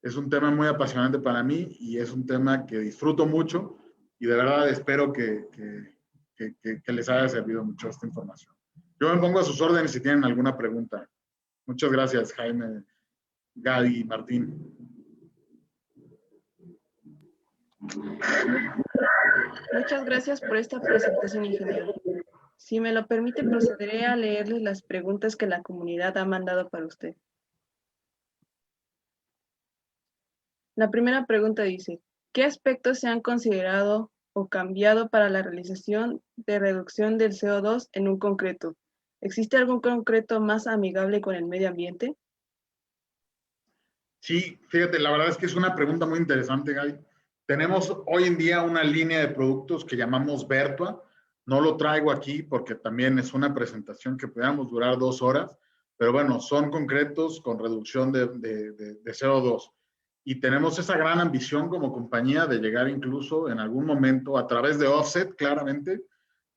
es un tema muy apasionante para mí y es un tema que disfruto mucho y de verdad espero que les haya servido mucho esta información. Yo me pongo a sus órdenes si tienen alguna pregunta. Muchas gracias, Jaime, Gaby, Martín. Muchas gracias por esta presentación, ingeniero. Si me lo permite, procederé a leerles las preguntas que la comunidad ha mandado para usted. La primera pregunta dice, ¿qué aspectos se han considerado o cambiado para la realización de reducción del CO2 en un concreto? ¿Existe algún concreto más amigable con el medio ambiente? Sí, fíjate, la verdad es que es una pregunta muy interesante, Gaby. Tenemos hoy en día una línea de productos que llamamos Vertua. No lo traigo aquí porque también es una presentación que podamos durar 2 horas, pero bueno, son concretos con reducción de CO2. Y tenemos esa gran ambición como compañía de llegar incluso en algún momento a través de offset, claramente,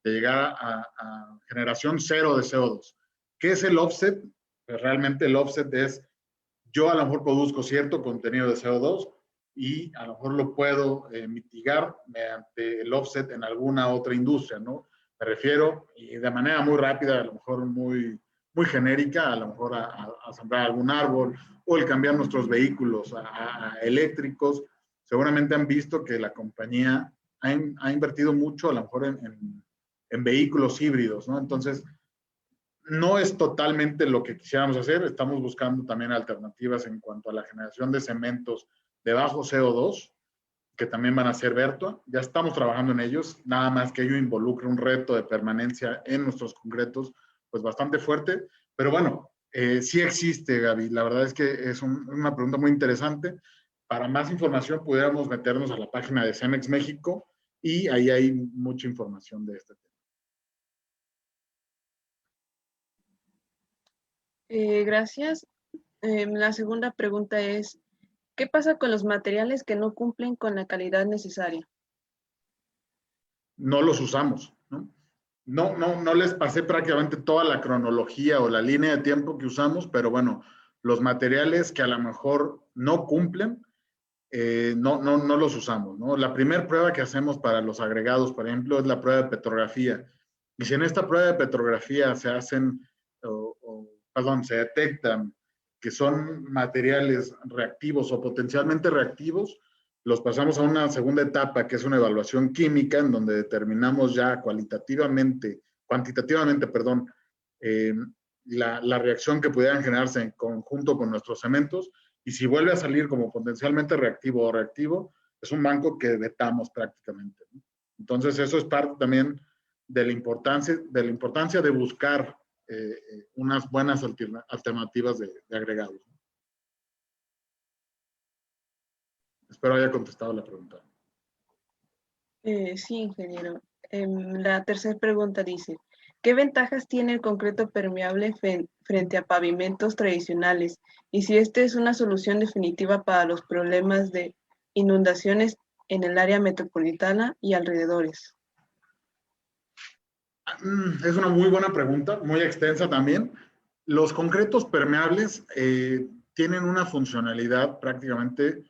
de llegar a generación cero de CO2. ¿Qué es el offset? Pues realmente el offset es yo a lo mejor produzco cierto contenido de CO2 y a lo mejor lo puedo mitigar mediante el offset en alguna otra industria, ¿no? Me refiero, y de manera muy rápida, a lo mejor muy genérica, a lo mejor a sembrar algún árbol o el cambiar nuestros vehículos a eléctricos. Seguramente han visto que la compañía ha invertido mucho a lo mejor en vehículos híbridos, ¿no? Entonces, no es totalmente lo que quisiéramos hacer. Estamos buscando también alternativas en cuanto a la generación de cementos de bajo CO2, que también van a ser Vertua. Ya estamos trabajando en ellos, nada más que ello involucra un reto de permanencia en nuestros concretos, pues bastante fuerte. Pero bueno, sí existe, Gaby. La verdad es que es una pregunta muy interesante. Para más información pudiéramos meternos a la página de Cemex México y ahí hay mucha información de este tema. Gracias. La segunda pregunta es, ¿qué pasa con los materiales que no cumplen con la calidad necesaria? No los usamos, ¿no? No les pasé prácticamente toda la cronología o la línea de tiempo que usamos, pero bueno, los materiales que a lo mejor no cumplen, no los usamos, ¿no? La primera prueba que hacemos para los agregados, por ejemplo, es la prueba de petrografía. Y si en esta prueba de petrografía se hacen, perdón, se detectan que son materiales reactivos o potencialmente reactivos, los pasamos a una segunda etapa, que es una evaluación química, en donde determinamos ya cuantitativamente, perdón, eh, la reacción que pudieran generarse en conjunto con nuestros cementos, y si vuelve a salir como potencialmente reactivo o reactivo, es un banco que vetamos prácticamente, ¿no? Entonces, eso es parte también de la importancia de buscar unas buenas alternativas de agregados. Espero haya contestado la pregunta. Sí, ingeniero. La tercera pregunta dice, ¿qué ventajas tiene el concreto permeable frente a pavimentos tradicionales? Y si esta es una solución definitiva para los problemas de inundaciones en el área metropolitana y alrededores. Es una muy buena pregunta, muy extensa también. Los concretos permeables tienen una funcionalidad prácticamente,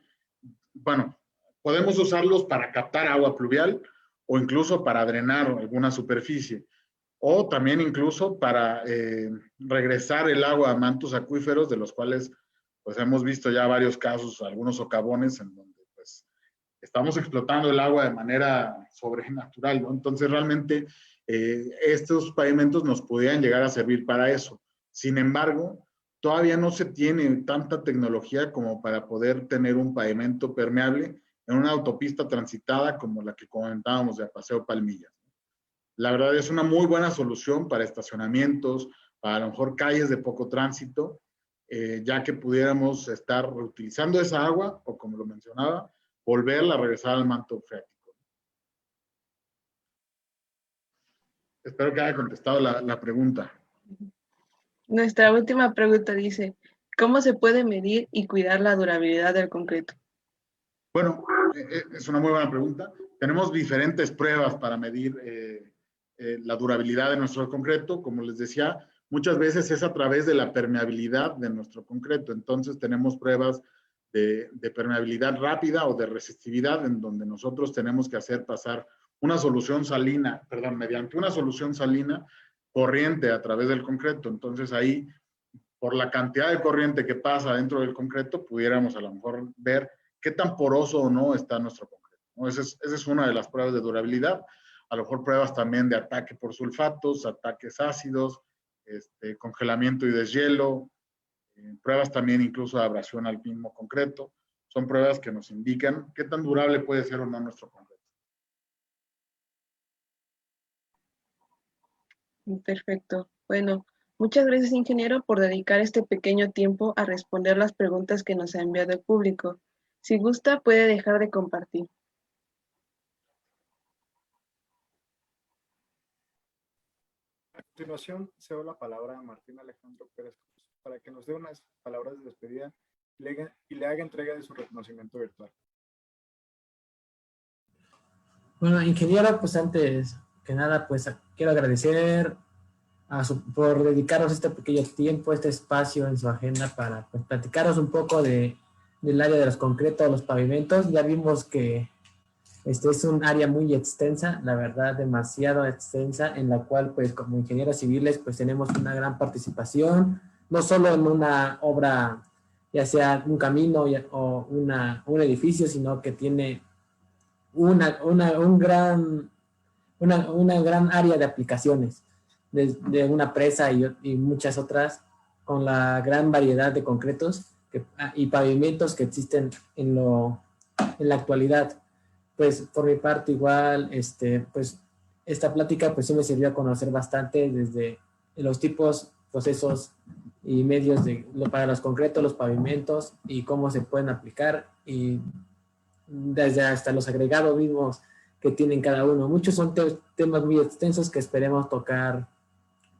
bueno, podemos usarlos para captar agua pluvial o incluso para drenar alguna superficie, o también incluso para regresar el agua a mantos acuíferos, de los cuales pues hemos visto ya varios casos, algunos socavones en donde pues estamos explotando el agua de manera sobrenatural, ¿no? Entonces realmente estos pavimentos nos podrían llegar a servir para eso. Sin embargo, todavía no se tiene tanta tecnología como para poder tener un pavimento permeable en una autopista transitada como la que comentábamos de Paseo Palmillas. La verdad es una muy buena solución para estacionamientos, para a lo mejor calles de poco tránsito, ya que pudiéramos estar reutilizando esa agua o, como lo mencionaba, volverla a regresar al manto freático. Espero que haya contestado la pregunta. Nuestra última pregunta dice, ¿cómo se puede medir y cuidar la durabilidad del concreto? Bueno, es una muy buena pregunta. Tenemos diferentes pruebas para medir la durabilidad de nuestro concreto. Como les decía, muchas veces es a través de la permeabilidad de nuestro concreto. Entonces tenemos pruebas de permeabilidad rápida o de resistividad, en donde nosotros tenemos que hacer pasar una solución salina, perdón, mediante una solución salina corriente a través del concreto. Entonces ahí, por la cantidad de corriente que pasa dentro del concreto, pudiéramos a lo mejor ver qué tan poroso o no está nuestro concreto, ¿no? Esa es una de las pruebas de durabilidad. A lo mejor pruebas también de ataque por sulfatos, ataques ácidos, congelamiento y deshielo, pruebas también incluso de abrasión al mismo concreto. Son pruebas que nos indican qué tan durable puede ser o no nuestro concreto. Perfecto. Bueno, muchas gracias, ingeniero, por dedicar este pequeño tiempo a responder las preguntas que nos ha enviado el público. Si gusta, puede dejar de compartir. A continuación, cedo la palabra a Martín Alejandro Pérez Cruz para que nos dé unas palabras de despedida y le haga entrega de su reconocimiento virtual. Bueno, ingeniero, pues antes que nada, pues quiero agradecer por dedicarnos este pequeño tiempo, este espacio en su agenda para pues, platicaros un poco del área de los concretos, los pavimentos. Ya vimos que este es un área muy extensa, la verdad, demasiado extensa, en la cual, pues, como ingenieros civiles, pues, tenemos una gran participación, no solo en una obra, ya sea un camino o un edificio, sino que tiene una gran área de aplicaciones, de una presa y muchas otras, con la gran variedad de concretos y pavimentos que existen en la actualidad. Pues por mi parte igual, pues esta plática pues sí me sirvió a conocer bastante desde los tipos, procesos y medios para los concretos, los pavimentos y cómo se pueden aplicar, y desde hasta los agregados mismos que tienen cada uno. Muchos son temas muy extensos que esperemos tocar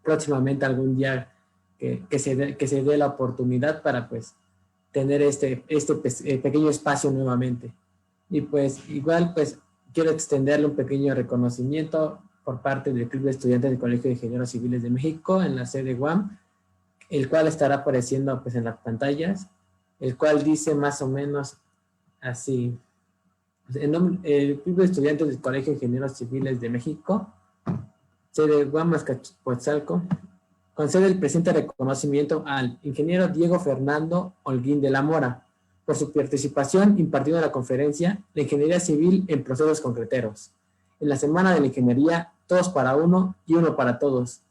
próximamente algún día que se dé la oportunidad para pues tener este pequeño espacio nuevamente. Y pues igual pues quiero extenderle un pequeño reconocimiento por parte del Club de Estudiantes del Colegio de Ingenieros Civiles de México en la sede UAM, el cual estará apareciendo pues en las pantallas, el cual dice más o menos así: el Club de Estudiantes del Colegio de Ingenieros Civiles de México, sede UAM Azcapotzalco, concede el presente reconocimiento al ingeniero Diego Fernando Holguín de la Mora por su participación impartiendo la conferencia de Ingeniería Civil en Procesos Concreteros en la Semana de la Ingeniería Todos para Uno y Uno para Todos,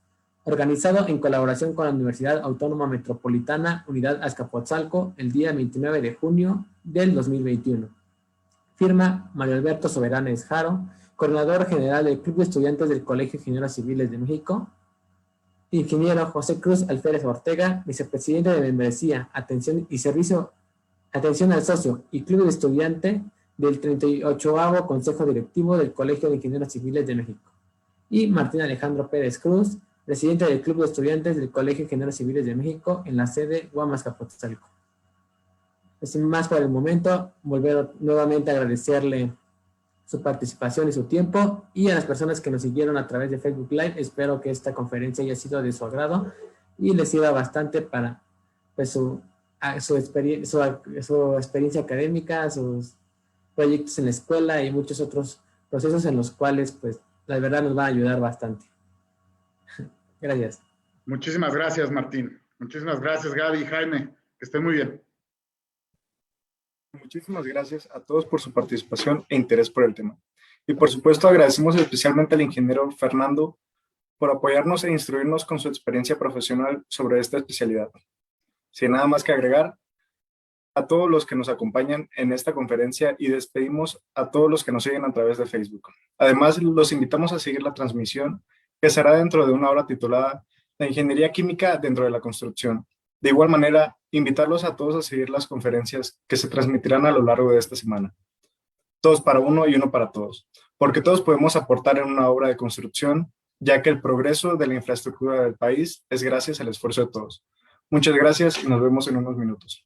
organizado en colaboración con la Universidad Autónoma Metropolitana Unidad Azcapotzalco el día 29 de junio del 2021. Firma Mario Alberto Soberanes Jaro, coordinador general del Club de Estudiantes del Colegio de Ingenieros Civiles de México. Ingeniero José Cruz Alférez Ortega, vicepresidente de Membresía, Atención y Servicio, Atención al Socio y Club de Estudiante del 38º Consejo Directivo del Colegio de Ingenieros Civiles de México. Y Martín Alejandro Pérez Cruz, presidente del Club de Estudiantes del Colegio de Ingenieros Civiles de México en la sede UAM Azcapotzalco. Sin más por el momento, volver nuevamente a agradecerle su participación y su tiempo, y a las personas que nos siguieron a través de Facebook Live. Espero que esta conferencia haya sido de su agrado y les sirva bastante para pues, su experiencia académica, sus proyectos en la escuela y muchos otros procesos en los cuales pues la verdad nos va a ayudar bastante. Gracias. Muchísimas gracias, Martín. Muchísimas gracias, Gaby y Jaime. Que estén muy bien. Muchísimas gracias a todos por su participación e interés por el tema. Y por supuesto agradecemos especialmente al ingeniero Fernando por apoyarnos e instruirnos con su experiencia profesional sobre esta especialidad. Sin nada más que agregar, a todos los que nos acompañan en esta conferencia y despedimos a todos los que nos siguen a través de Facebook. Además, los invitamos a seguir la transmisión que será dentro de una hora titulada La Ingeniería Química dentro de la Construcción. De igual manera, invitarlos a todos a seguir las conferencias que se transmitirán a lo largo de esta semana. Todos para uno y uno para todos, porque todos podemos aportar en una obra de construcción, ya que el progreso de la infraestructura del país es gracias al esfuerzo de todos. Muchas gracias y nos vemos en unos minutos.